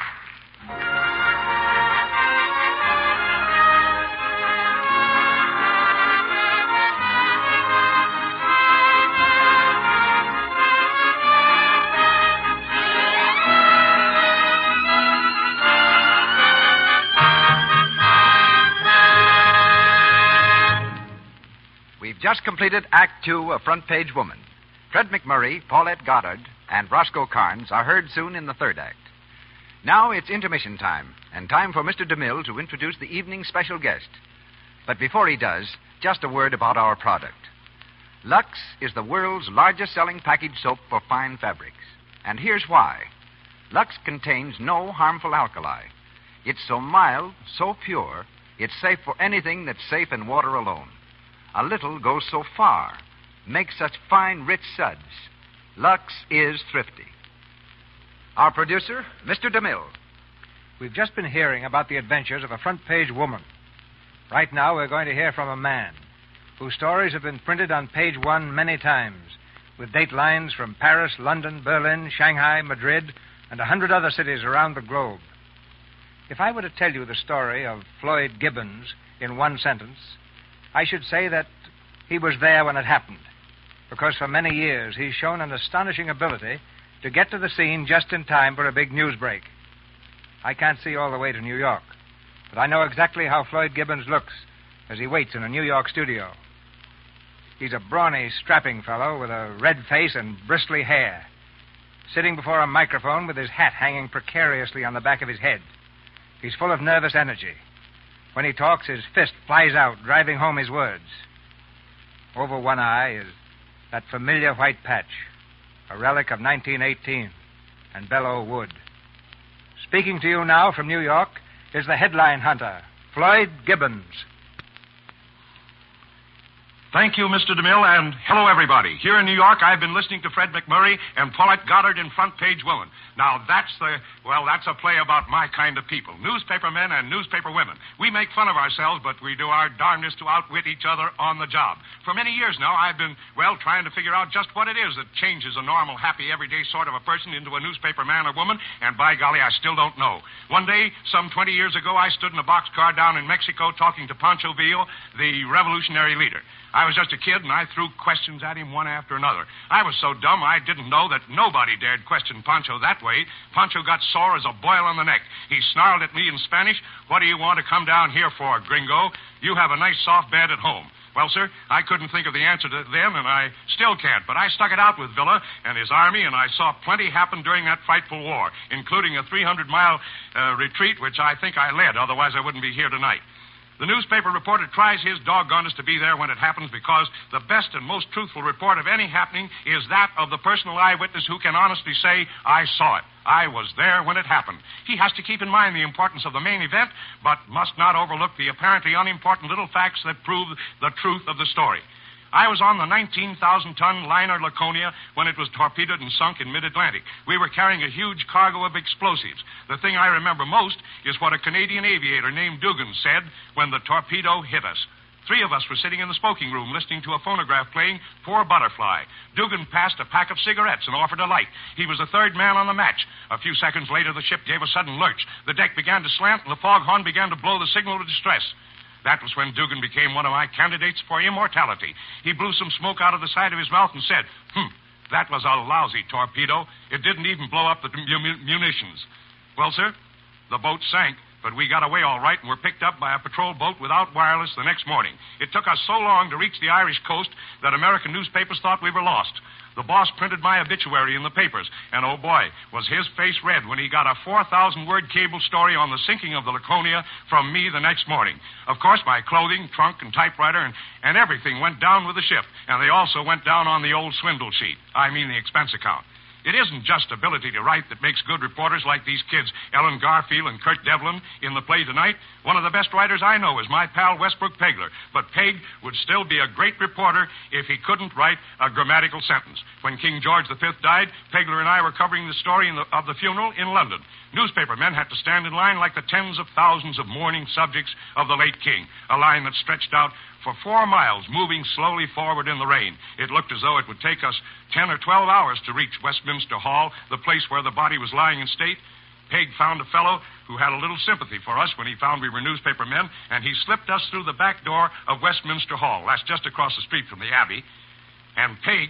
We've just completed Act Two of Front Page Woman. Fred McMurray, Paulette Goddard, and Roscoe Carnes are heard soon in the third act. Now it's intermission time, and time for Mr. DeMille to introduce the evening's special guest. But before he does, just a word about our product. Lux is the world's largest selling package soap for fine fabrics. And here's why. Lux contains no harmful alkali. It's so mild, so pure, it's safe for anything that's safe in water alone. A little goes so far. Makes such fine, rich suds. Lux is thrifty. Our producer, Mr. DeMille. We've just been hearing about the adventures of a front-page woman. Right now, we're going to hear from a man whose stories have been printed on page one many times, with date lines from Paris, London, Berlin, Shanghai, Madrid, and 100 other cities around the globe. If I were to tell you the story of Floyd Gibbons in one sentence, I should say that he was there when it happened, because for many years he's shown an astonishing ability to get to the scene just in time for a big news break. I can't see all the way to New York, but I know exactly how Floyd Gibbons looks as he waits in a New York studio. He's a brawny, strapping fellow with a red face and bristly hair, sitting before a microphone with his hat hanging precariously on the back of his head. He's full of nervous energy. When he talks, his fist flies out, driving home his words. Over one eye is that familiar white patch, a relic of 1918 and Belleau Wood. Speaking to you now from New York is the headline hunter, Floyd Gibbons. Thank you, Mr. DeMille, and hello, everybody. Here in New York, I've been listening to Fred McMurray and Paulette Goddard in Front Page Woman. Now, that's a play about my kind of people, newspaper men and newspaper women. We make fun of ourselves, but we do our darndest to outwit each other on the job. For many years now, I've been, trying to figure out just what it is that changes a normal, happy, everyday sort of a person into a newspaper man or woman, and by golly, I still don't know. One day, some 20 years ago, I stood in a boxcar down in Mexico talking to Pancho Villa, the revolutionary leader. I was just a kid, and I threw questions at him one after another. I was so dumb I didn't know that nobody dared question Pancho that way. Pancho got sore as a boil on the neck. He snarled at me in Spanish, "What do you want to come down here for, gringo? You have a nice soft bed at home." Well, sir, I couldn't think of the answer to then, and I still can't. But I stuck it out with Villa and his army, and I saw plenty happen during that frightful war, including a 300-mile retreat, which I think I led. Otherwise, I wouldn't be here tonight. The newspaper reporter tries his doggonest to be there when it happens because the best and most truthful report of any happening is that of the personal eyewitness who can honestly say, "I saw it. I was there when it happened." He has to keep in mind the importance of the main event, but must not overlook the apparently unimportant little facts that prove the truth of the story. I was on the 19,000-ton liner Laconia when it was torpedoed and sunk in mid-Atlantic. We were carrying a huge cargo of explosives. The thing I remember most is what a Canadian aviator named Dugan said when the torpedo hit us. 3 of us were sitting in the smoking room listening to a phonograph playing Poor Butterfly. Dugan passed a pack of cigarettes and offered a light. He was the third man on the match. A few seconds later, the ship gave a sudden lurch. The deck began to slant, and the foghorn began to blow the signal of distress. That was when Dugan became one of my candidates for immortality. He blew some smoke out of the side of his mouth and said, "That was a lousy torpedo. It didn't even blow up the munitions." Well, sir, the boat sank, but we got away all right and were picked up by a patrol boat without wireless the next morning. It took us so long to reach the Irish coast that American newspapers thought we were lost. The boss printed my obituary in the papers, and oh boy, was his face red when he got a 4,000-word cable story on the sinking of the Laconia from me the next morning. Of course, my clothing, trunk, and typewriter and everything went down with the ship, and they also went down on the old swindle sheet. I mean the expense account. It isn't just ability to write that makes good reporters like these kids, Ellen Garfield and Kurt Devlin, in the play tonight. One of the best writers I know is my pal Westbrook Pegler. But Peg would still be a great reporter if he couldn't write a grammatical sentence. When King George V died, Pegler and I were covering the story of the funeral in London. Newspaper men had to stand in line like the tens of thousands of mourning subjects of the late king, a line that stretched out for 4 miles, moving slowly forward in the rain. It looked as though it would take us 10 or 12 hours to reach Westminster Hall, the place where the body was lying in state. Peg found a fellow who had a little sympathy for us when he found we were newspaper men, and he slipped us through the back door of Westminster Hall. That's just across the street from the Abbey. And Peg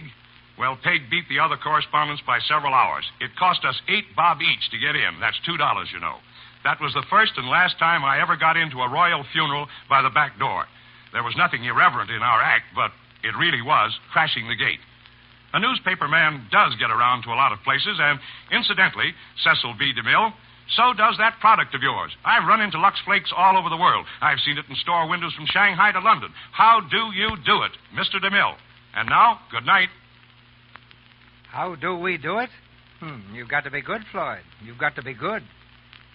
beat the other correspondents by several hours. It cost us $8 bob each to get in. That's $2, you know. That was the first and last time I ever got into a royal funeral by the back door. There was nothing irreverent in our act, but it really was crashing the gate. A newspaper man does get around to a lot of places, and incidentally, Cecil B. DeMille, so does that product of yours. I've run into Lux Flakes all over the world. I've seen it in store windows from Shanghai to London. How do you do it, Mr. DeMille? And now, good night. How do we do it? You've got to be good, Floyd. You've got to be good.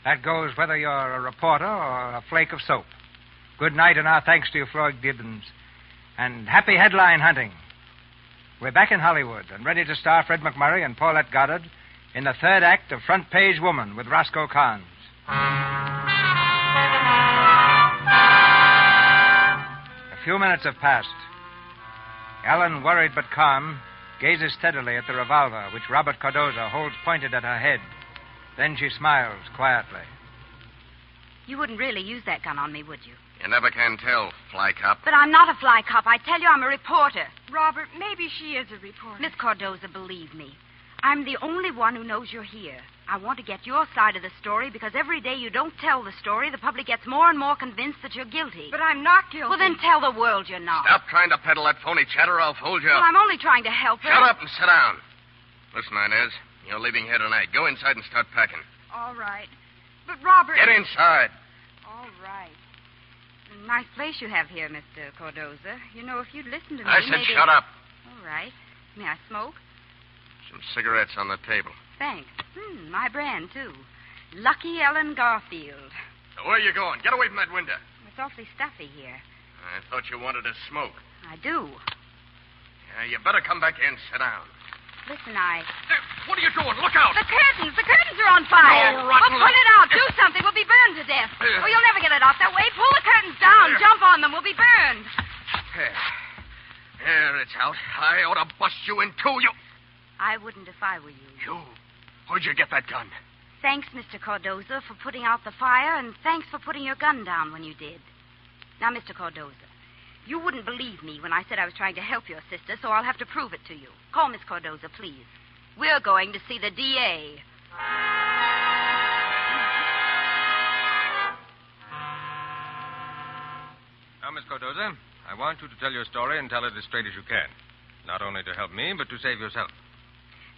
That goes whether you're a reporter or a flake of soap. Good night, and our thanks to you, Floyd Gibbons. And happy headline hunting. We're back in Hollywood and ready to star Fred McMurray and Paulette Goddard in the third act of Front Page Woman with Roscoe Carnes. A few minutes have passed. Ellen, worried but calm, gazes steadily at the revolver which Robert Cardoza holds pointed at her head. Then she smiles quietly. You wouldn't really use that gun on me, would you? You never can tell, fly cop. But I'm not a fly cop. I tell you, I'm a reporter. Robert, maybe she is a reporter. Miss Cardoza, believe me. I'm the only one who knows you're here. I want to get your side of the story because every day you don't tell the story, the public gets more and more convinced that you're guilty. But I'm not guilty. Well, then tell the world you're not. Stop trying to peddle that phony chatter or I'll fold you Well, up. I'm only trying to help her. Shut up and sit down. Listen, Inez, you're leaving here tonight. Go inside and start packing. All right. But, Robert... Get inside. All right. Nice place you have here, Mr. Cardoza. You know, if you'd listened to me, I said maybe... shut up. All right. May I smoke? Some cigarettes on the table. Thanks. My brand, too. Lucky Ellen Garfield. So where are you going? Get away from that window. It's awfully stuffy here. I thought you wanted to smoke. I do. You better come back here and sit down. Listen, What are you doing? Look out! The curtains are on fire. Oh, rotten Well, put it out. Do something. We'll be burned to death. Oh, you'll never get it off that way. Pull the curtains down. Jump on them. We'll be burned. There, it's out. I ought to bust you in two. I wouldn't if I were you. You? Where'd you get that gun? Thanks, Mr. Cardoza, for putting out the fire, and thanks for putting your gun down when you did. Now, Mr. Cardoza, you wouldn't believe me when I said I was trying to help your sister, so I'll have to prove it to you. Call Miss Cardoza, please. We're going to see the DA. Now, Miss Cardoza, I want you to tell your story and tell it as straight as you can. Not only to help me, but to save yourself.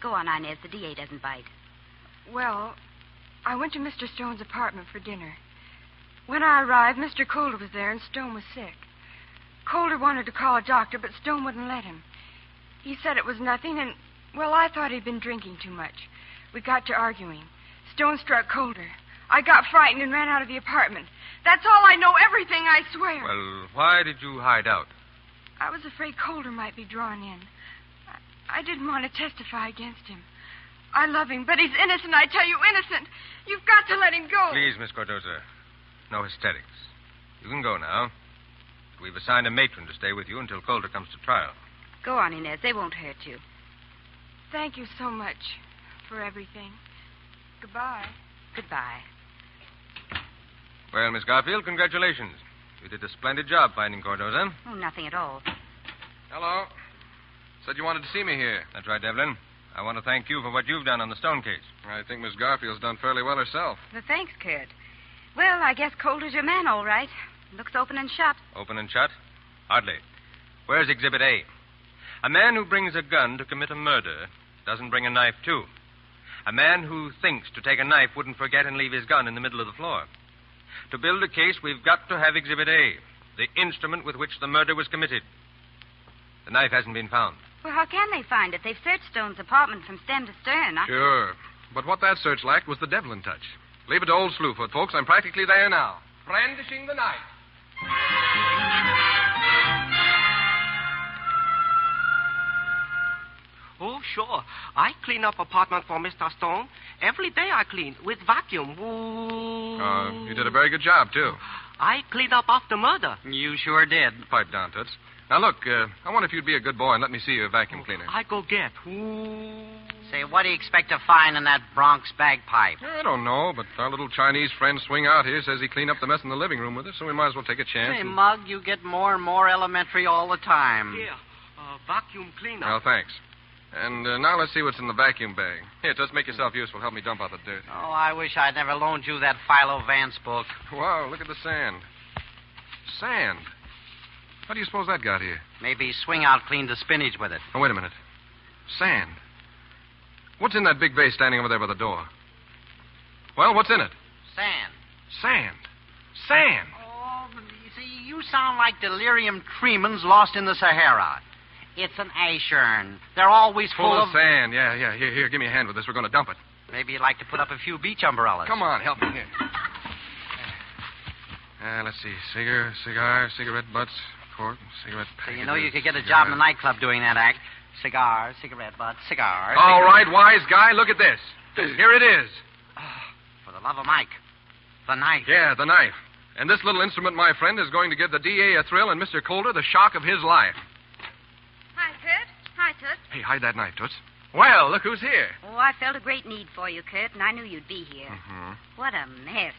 Go on, Inez. The DA doesn't bite. Well, I went to Mr. Stone's apartment for dinner. When I arrived, Mr. Calder was there and Stone was sick. Calder wanted to call a doctor, but Stone wouldn't let him. He said it was nothing, and, well, I thought he'd been drinking too much. We got to arguing. Stone struck Calder. I got frightened and ran out of the apartment. That's all I know, everything, I swear. Well, why did you hide out? I was afraid Calder might be drawn in. I didn't want to testify against him. I love him, but he's innocent, I tell you, innocent. You've got to let him go. Please, Miss Cardoza, no hysterics. You can go now. We've assigned a matron to stay with you until Calder comes to trial. Go on, Inez. They won't hurt you. Thank you so much for everything. Goodbye. Goodbye. Well, Miss Garfield, congratulations. You did a splendid job finding Cardoza. Oh, nothing at all. Hello. Said you wanted to see me here. That's right, Devlin. I want to thank you for what you've done on the Stone case. I think Miss Garfield's done fairly well herself. Well, thanks, Kurt. Well, I guess Calder's your man, all right. Looks open and shut. Open and shut? Hardly. Where's Exhibit A? A man who brings a gun to commit a murder doesn't bring a knife, too. A man who thinks to take a knife wouldn't forget and leave his gun in the middle of the floor. To build a case, we've got to have Exhibit A, the instrument with which the murder was committed. The knife hasn't been found. Well, how can they find it? They've searched Stone's apartment from stem to stern. Sure. But what that search lacked was the Devlin touch. Leave it to old Slewfoot, folks. I'm practically there now. Brandishing the knife. Oh, sure. I clean up apartment for Mr. Stone. Every day I clean with vacuum. Ooh. You did a very good job, too. I cleaned up after murder. You sure did. Pipe down, Toots. Now, look, I wonder if you'd be a good boy and let me see your vacuum cleaner. I go get. Ooh. Say, what do you expect to find in that Bronx bagpipe? I don't know, but our little Chinese friend Swing Out here says he cleaned up the mess in the living room with us, so we might as well take a chance. Say, Mug, you get more and more elementary all the time. Here, vacuum cleaner. Well, thanks. And now let's see what's in the vacuum bag. Here, just make yourself useful. Help me dump out the dirt. Oh, I wish I'd never loaned you that Philo Vance book. Wow, look at the sand. Sand? How do you suppose that got here? Maybe Swing Out cleaned the spinach with it. Oh, wait a minute. Sand. What's in that big vase standing over there by the door? Well, what's in it? Sand. Sand. Sand. Oh, you see, you sound like delirium tremens lost in the Sahara. It's an ash urn. They're always full of sand. Yeah. Here, give me a hand with this. We're going to dump it. Maybe you'd like to put up a few beach umbrellas. Come on, help me here. Let's see. Cigar, cigarette butts, cork, cigarette package. You know you could get a job in the nightclub doing that act. Cigar, cigarette butts, cigar. All right, wise guy, look at this. Here it is. For the love of Mike. The knife. Yeah, the knife. And this little instrument, my friend, is going to give the DA a thrill and Mr. Calder the shock of his life. Hi, Kurt. Hi, Toots. Hey, hide that knife, Toots. Well, look who's here. Oh, I felt a great need for you, Kurt, and I knew you'd be here. Mm-hmm. What a mess.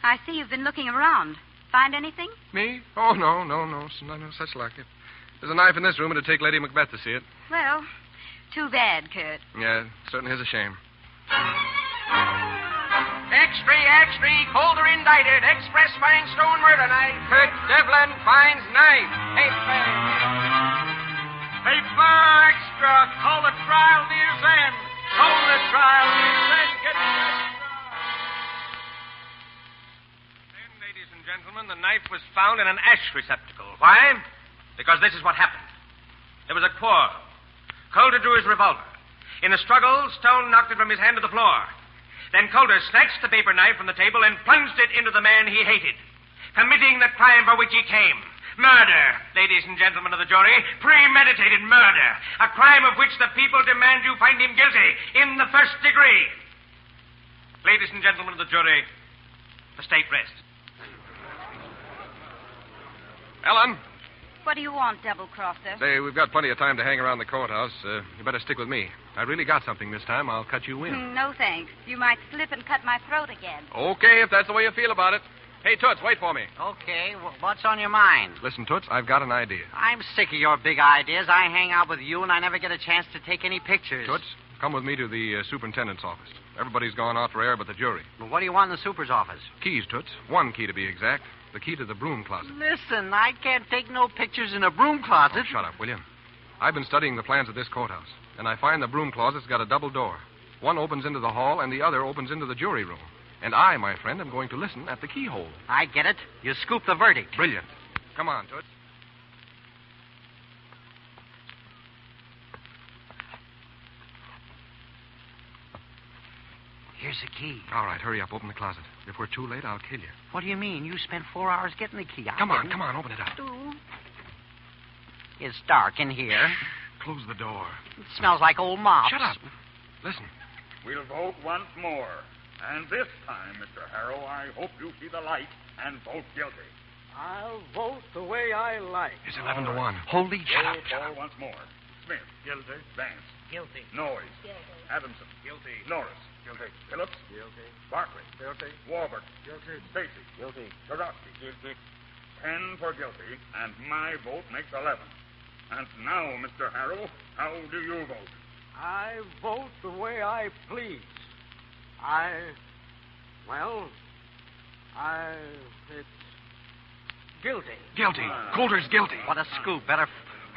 I see you've been looking around. Find anything? Me? Oh, no, such like it. There's a knife in this room. It'd take Lady Macbeth to see it. Well, too bad, Kurt. Yeah, certainly is a shame. Extra, extra, Colder indicted. Express finds Stone murder knife. Kurt Devlin finds knife. Paper extra. Call the trial near's end. Call the trial near's end. Get the extra. Then, ladies and gentlemen, the knife was found in an ash receptacle. Why? Because this is what happened. There was a quarrel. Colder drew his revolver. In the struggle, Stone knocked it from his hand to the floor. Then Colder snatched the paper knife from the table and plunged it into the man he hated, committing the crime for which he came. Murder, ladies and gentlemen of the jury. Premeditated murder. A crime of which the people demand you find him guilty in the first degree. Ladies and gentlemen of the jury, the state rests. Ellen? What do you want, double-crosser? Say, we've got plenty of time to hang around the courthouse. You better stick with me. I really got something this time. I'll cut you in. No, thanks. You might slip and cut my throat again. Okay, if that's the way you feel about it. Hey, Toots, wait for me. Okay, what's on your mind? Listen, Toots, I've got an idea. I'm sick of your big ideas. I hang out with you, and I never get a chance to take any pictures. Toots, come with me to the superintendent's office. Everybody's gone off for air but the jury. Well, what do you want in the super's office? Keys, Toots. One key to be exact. The key to the broom closet. Listen, I can't take no pictures in a broom closet. Oh, shut up, will you? I've been studying the plans of this courthouse, and I find the broom closet's got a double door. One opens into the hall, and the other opens into the jury room. And I, my friend, am going to listen at the keyhole. I get it. You scoop the verdict. Brilliant. Come on, Toots. Here's the key. All right, hurry up. Open the closet. If we're too late, I'll kill you. What do you mean? You spent 4 hours getting the key. Come on, open it up. It's dark in here. Close the door. It smells like old mops. Shut up. Listen. We'll vote once more. And this time, Mr. Harrow, I hope you see the light and vote guilty. I'll vote the way I like. It's 11 to 1. Holy shut up. Once more. Smith. Guilty. Vance. Guilty. Noyes. Guilty. Adamson. Guilty. Norris. Guilty. Phillips. Guilty. Barkley. Guilty. Warburg. Guilty. Stacy. Guilty. Tarowski. Guilty. 10 for guilty, and my vote makes 11. And now, Mr. Harrow, how do you vote? I vote the way I please. It's guilty. Guilty. Colder's guilty. What a scoop. Better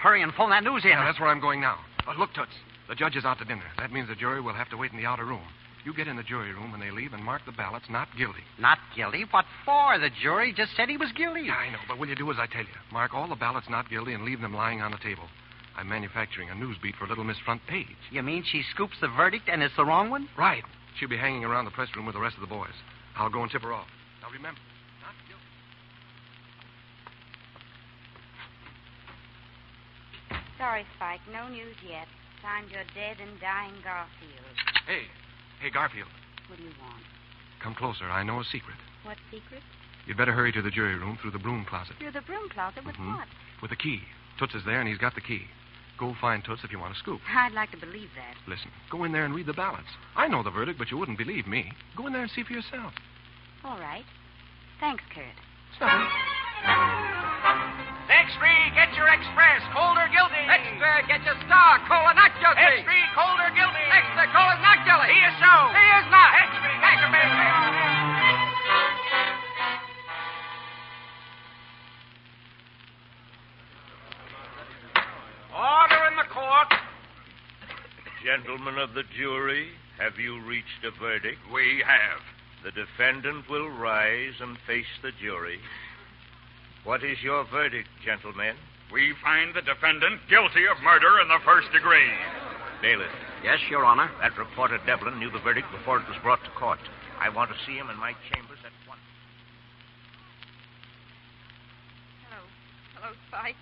hurry and phone that news in. Yeah, that's where I'm going now. Look, Toots. The judge is out to dinner. That means the jury will have to wait in the outer room. You get in the jury room when they leave and mark the ballots not guilty. Not guilty? What for? The jury just said he was guilty. Yeah, I know, but will you do as I tell you? Mark all the ballots not guilty and leave them lying on the table. I'm manufacturing a news beat for Little Miss Front Page. You mean she scoops the verdict and it's the wrong one? Right. She'll be hanging around the press room with the rest of the boys. I'll go and tip her off. Now remember, not guilty. Sorry, Spike. No news yet. Signed your dead and dying Garfield. Hey, Garfield. What do you want? Come closer. I know a secret. What secret? You'd better hurry to the jury room through the broom closet. Through the broom closet? With what? With the key. Toots is there, and he's got the key. Go find Toots if you want to scoop. I'd like to believe that. Listen, go in there and read the ballots. I know the verdict, but you wouldn't believe me. Go in there and see for yourself. All right. Thanks, Kurt. Extra, get your express. Colder guilty. Extra, get your star. Kohler not guilty. Extra, Colder guilty. Extra, Kohler not guilty. He is so. He is not. Extra, get your business. Order in the court. Gentlemen of the jury, have you reached a verdict? We have. The defendant will rise and face the jury. What is your verdict, gentlemen? We find the defendant guilty of murder in the first degree. Bailiff. Yes, Your Honor. That reporter Devlin knew the verdict before it was brought to court. I want to see him in my chambers at once. Hello, Spike.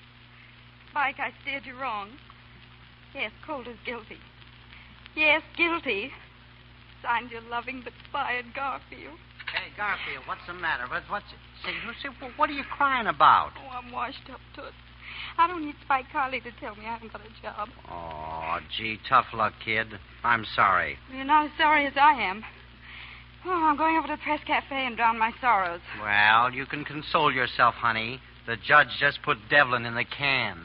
Spike, I steered you wrong. Yes, Colder's guilty. Yes, guilty. Signed your loving but fired Garfield. Hey, Garfield, what's the matter? What are you crying about? Oh, I'm washed up, Toots. I don't need Spike Carley to tell me I haven't got a job. Oh, gee, tough luck, kid. I'm sorry. You're not as sorry as I am. Oh, I'm going over to the Press Cafe and drown my sorrows. Well, you can console yourself, honey. The judge just put Devlin in the can.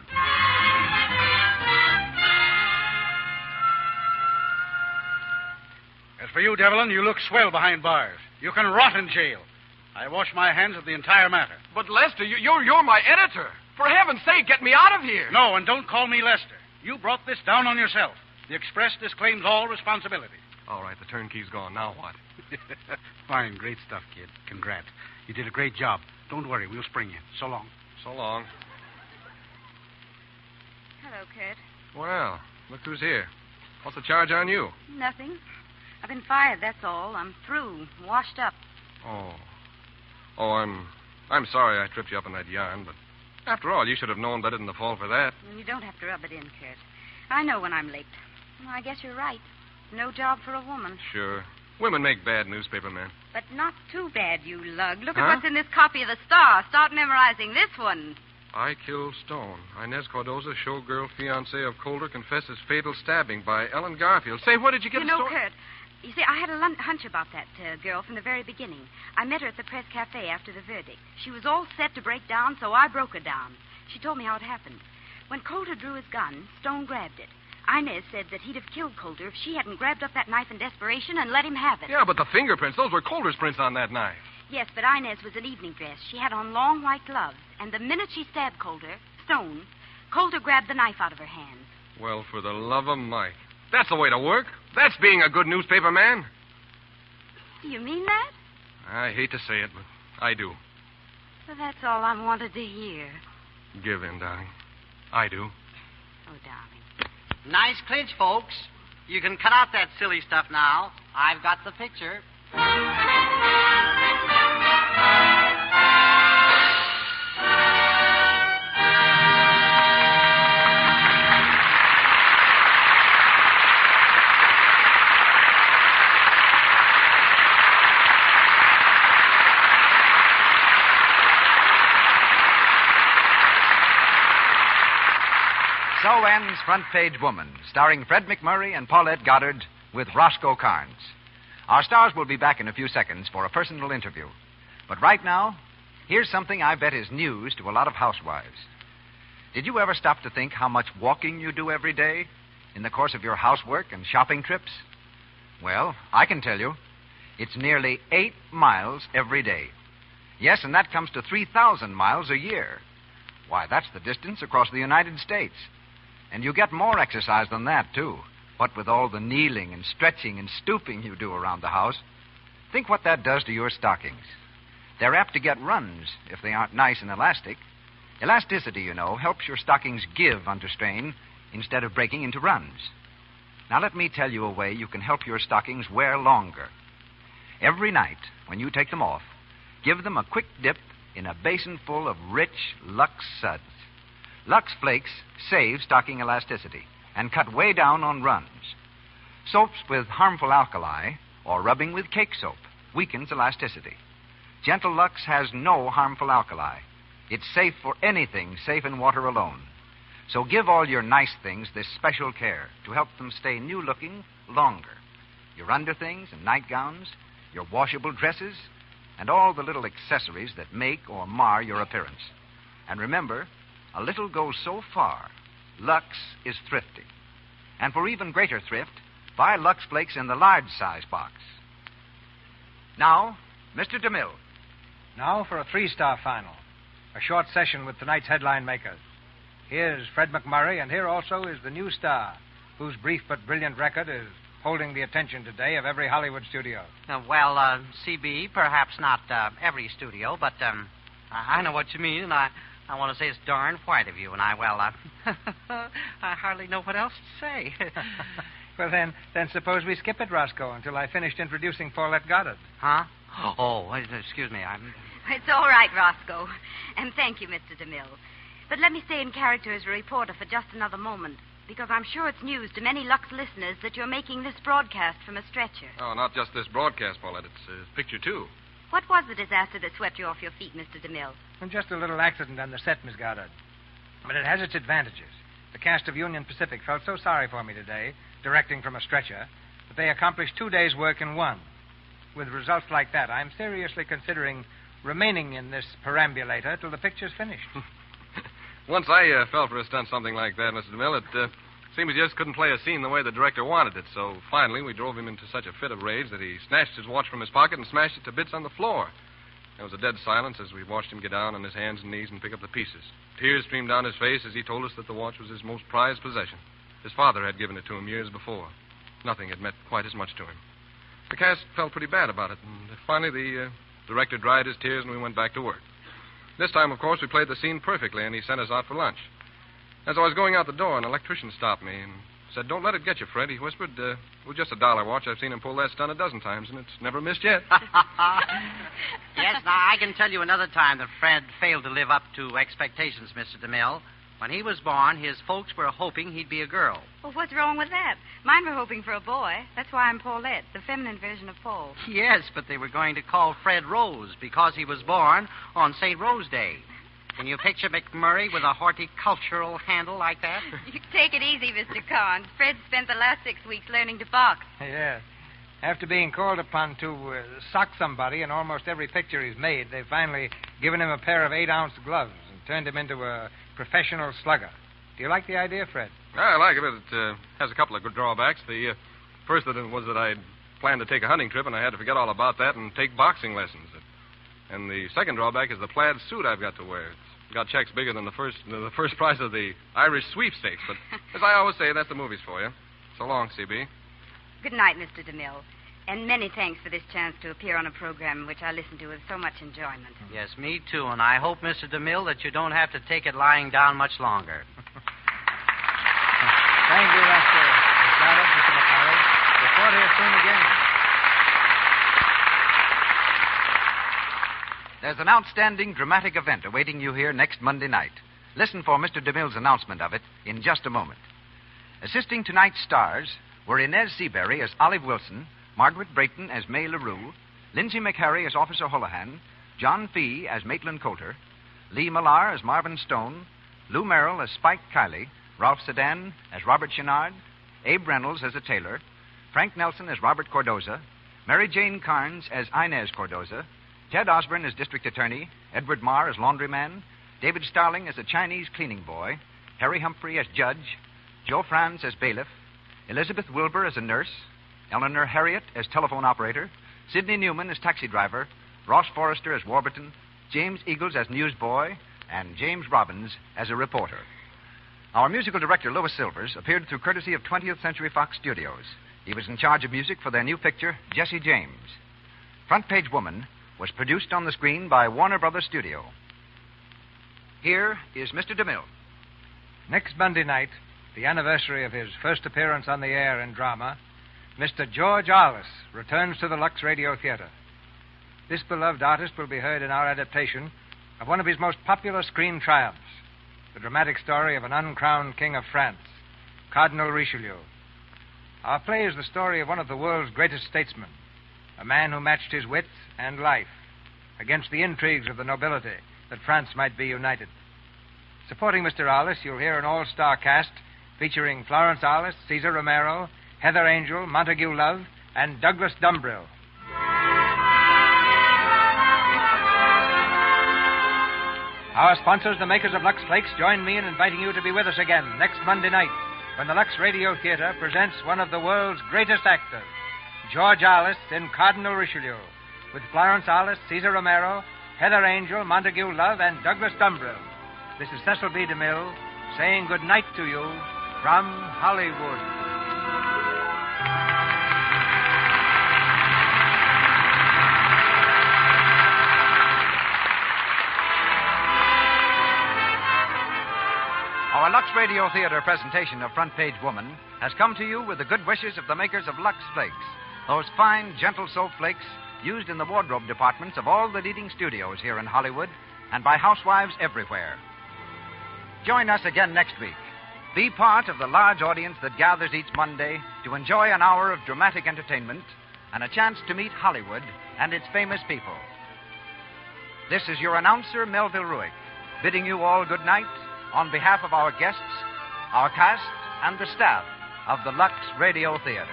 As for you, Devlin, you look swell behind bars. You can rot in jail. I wash my hands of the entire matter. But, Lester, you're my editor. For heaven's sake, get me out of here. No, and don't call me Lester. You brought this down on yourself. The Express disclaims all responsibility. All right, the turnkey's gone. Now what? Fine, great stuff, kid. Congrats. You did a great job. Don't worry, we'll spring you. So long. So long. Hello, Kurt. Well, look who's here. What's the charge on you? Nothing. I've been fired, that's all. I'm through, washed up. Oh, I'm sorry I tripped you up in that yarn, but after all, you should have known better than to fall for that. You don't have to rub it in, Kurt. I know when I'm late. Well, I guess you're right. No job for a woman. Sure. Women make bad newspaper men. But not too bad, you lug. Look at what's in this copy of the Star. Start memorizing this one. I killed Stone. Inez Cardoza, showgirl fiancée of Colder, confesses fatal stabbing by Ellen Garfield. Say, where did you get the story? Kurt, you see, I had a hunch about that girl from the very beginning. I met her at the Press Cafe after the verdict. She was all set to break down, so I broke her down. She told me how it happened. When Coulter drew his gun, Stone grabbed it. Inez said that he'd have killed Coulter if she hadn't grabbed up that knife in desperation and let him have it. Yeah, but the fingerprints, those were Coulter's prints on that knife. Yes, but Inez was in evening dress. She had on long white gloves. And the minute she stabbed Stone, Coulter grabbed the knife out of her hand. Well, for the love of Mike. That's the way to work. That's being a good newspaper man. Do you mean that? I hate to say it, but I do. Well, that's all I wanted to hear. Give in, darling. I do. Oh, darling. Nice clinch, folks. You can cut out that silly stuff now. I've got the picture. So ends Front Page Woman, starring Fred McMurray and Paulette Goddard with Roscoe Carnes. Our stars will be back in a few seconds for a personal interview. But right now, here's something I bet is news to a lot of housewives. Did you ever stop to think how much walking you do every day in the course of your housework and shopping trips? Well, I can tell you, it's nearly 8 miles every day. Yes, and that comes to 3,000 miles a year. Why, that's the distance across the United States. And you get more exercise than that, too. What with all the kneeling and stretching and stooping you do around the house. Think what that does to your stockings. They're apt to get runs if they aren't nice and elastic. Elasticity, you know, helps your stockings give under strain instead of breaking into runs. Now, let me tell you a way you can help your stockings wear longer. Every night, when you take them off, give them a quick dip in a basin full of rich Lux suds. Lux Flakes save stocking elasticity and cut way down on runs. Soaps with harmful alkali or rubbing with cake soap weakens elasticity. Gentle Lux has no harmful alkali. It's safe for anything safe in water alone. So give all your nice things this special care to help them stay new-looking longer. Your underthings and nightgowns, your washable dresses, and all the little accessories that make or mar your appearance. And remember, a little goes so far. Lux is thrifty. And for even greater thrift, buy Lux Flakes in the large size box. Now, Mr. DeMille. Now for a 3-star final. A short session with tonight's headline makers. Here's Fred McMurray, and here also is the new star, whose brief but brilliant record is holding the attention today of every Hollywood studio. CB, perhaps not every studio, but I know what you mean, and I want to say it's darn white of you, and I hardly know what else to say. Well, then suppose we skip it, Roscoe, until I finished introducing Paulette Goddard. Huh? Oh, excuse me. It's all right, Roscoe. And thank you, Mr. DeMille. But let me stay in character as a reporter for just another moment, because I'm sure it's news to many Lux listeners that you're making this broadcast from a stretcher. Oh, not just this broadcast, Paulette. It's a picture, too. What was the disaster that swept you off your feet, Mr. DeMille? And just a little accident on the set, Miss Goddard. But it has its advantages. The cast of Union Pacific felt so sorry for me today, directing from a stretcher, that they accomplished 2 days' work in one. With results like that, I'm seriously considering remaining in this perambulator till the picture's finished. Once I fell for a stunt something like that, Mr. DeMille. It Seems he just couldn't play a scene the way the director wanted it, so finally we drove him into such a fit of rage that he snatched his watch from his pocket and smashed it to bits on the floor. There was a dead silence as we watched him get down on his hands and knees and pick up the pieces. Tears streamed down his face as he told us that the watch was his most prized possession. His father had given it to him years before. Nothing had meant quite as much to him. The cast felt pretty bad about it, and finally the director dried his tears and we went back to work. This time, of course, we played the scene perfectly, and he sent us out for lunch. As I was going out the door, an electrician stopped me and said, "Don't let it get you, Fred." He whispered, "With just a dollar watch, I've seen him pull that stunt a dozen times, and it's never missed yet." Yes, now I can tell you another time that Fred failed to live up to expectations, Mr. DeMille. When he was born, his folks were hoping he'd be a girl. Well, what's wrong with that? Mine were hoping for a boy. That's why I'm Paulette, the feminine version of Paul. Yes, but they were going to call Fred Rose because he was born on St. Rose Day. Can you picture McMurray with a horticultural handle like that? You take it easy, Mr. Carnes. Fred spent the last 6 weeks learning to box. Yeah. After being called upon to sock somebody in almost every picture he's made, they've finally given him a pair of 8-ounce gloves and turned him into a professional slugger. Do you like the idea, Fred? I like it, but it has a couple of good drawbacks. The first of them was that I'd planned to take a hunting trip, and I had to forget all about that and take boxing lessons. And the second drawback is the plaid suit I've got to wear. It's got checks bigger than the first prize of the Irish sweepstakes. But as I always say, that's the movies for you. So long, CB. Good night, Mr. DeMille. And many thanks for this chance to appear on a program which I listen to with so much enjoyment. Yes, me too. And I hope, Mr. DeMille, that you don't have to take it lying down much longer. Thank you, Lester. It's not up, Mr. McMurray. Report here soon again. There's an outstanding dramatic event awaiting you here next Monday night. Listen for Mr. DeMille's announcement of it in just a moment. Assisting tonight's stars were Inez Seabury as Olive Wilson, Margaret Brayton as May LaRue, Lindsay McHarry as Officer Holohan, John Fee as Maitland Coulter, Lee Millar as Marvin Stone, Lou Merrill as Spike Kiley, Ralph Sedan as Robert Chenard, Abe Reynolds as a tailor, Frank Nelson as Robert Cordoza, Mary Jane Carnes as Inez Cordoza, Ted Osborne as District Attorney, Edward Marr as Laundryman, David Starling as a Chinese cleaning boy, Harry Humphrey as Judge, Joe Franz as Bailiff, Elizabeth Wilbur as a nurse, Eleanor Harriet as telephone operator, Sidney Newman as taxi driver, Ross Forrester as Warburton, James Eagles as newsboy, and James Robbins as a reporter. Our musical director, Louis Silvers, appeared through courtesy of 20th Century Fox Studios. He was in charge of music for their new picture, Jesse James. Front Page Woman was produced on the screen by Warner Brothers Studio. Here is Mr. DeMille. Next Monday night, the anniversary of his first appearance on the air in drama, Mr. George Arliss returns to the Lux Radio Theater. This beloved artist will be heard in our adaptation of one of his most popular screen triumphs, the dramatic story of an uncrowned king of France, Cardinal Richelieu. Our play is the story of one of the world's greatest statesmen, a man who matched his wit and life against the intrigues of the nobility that France might be united. Supporting Mr. Arliss, you'll hear an all-star cast featuring Florence Arliss, Cesar Romero, Heather Angel, Montague Love, and Douglas Dumbrill. Our sponsors, the makers of Lux Flakes, join me in inviting you to be with us again next Monday night when the Lux Radio Theater presents one of the world's greatest actors, George Arliss in Cardinal Richelieu, with Florence Arliss, Cesar Romero, Heather Angel, Montague Love, and Douglas Dumbrill. This is Cecil B. DeMille saying good night to you from Hollywood. Our Lux Radio Theater presentation of Front Page Woman has come to you with the good wishes of the makers of Lux Flakes, those fine, gentle soap flakes used in the wardrobe departments of all the leading studios here in Hollywood and by housewives everywhere. Join us again next week. Be part of the large audience that gathers each Monday to enjoy an hour of dramatic entertainment and a chance to meet Hollywood and its famous people. This is your announcer, Melville Ruick, bidding you all good night on behalf of our guests, our cast, and the staff of the Lux Radio Theater.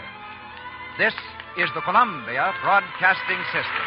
This is the Columbia Broadcasting System.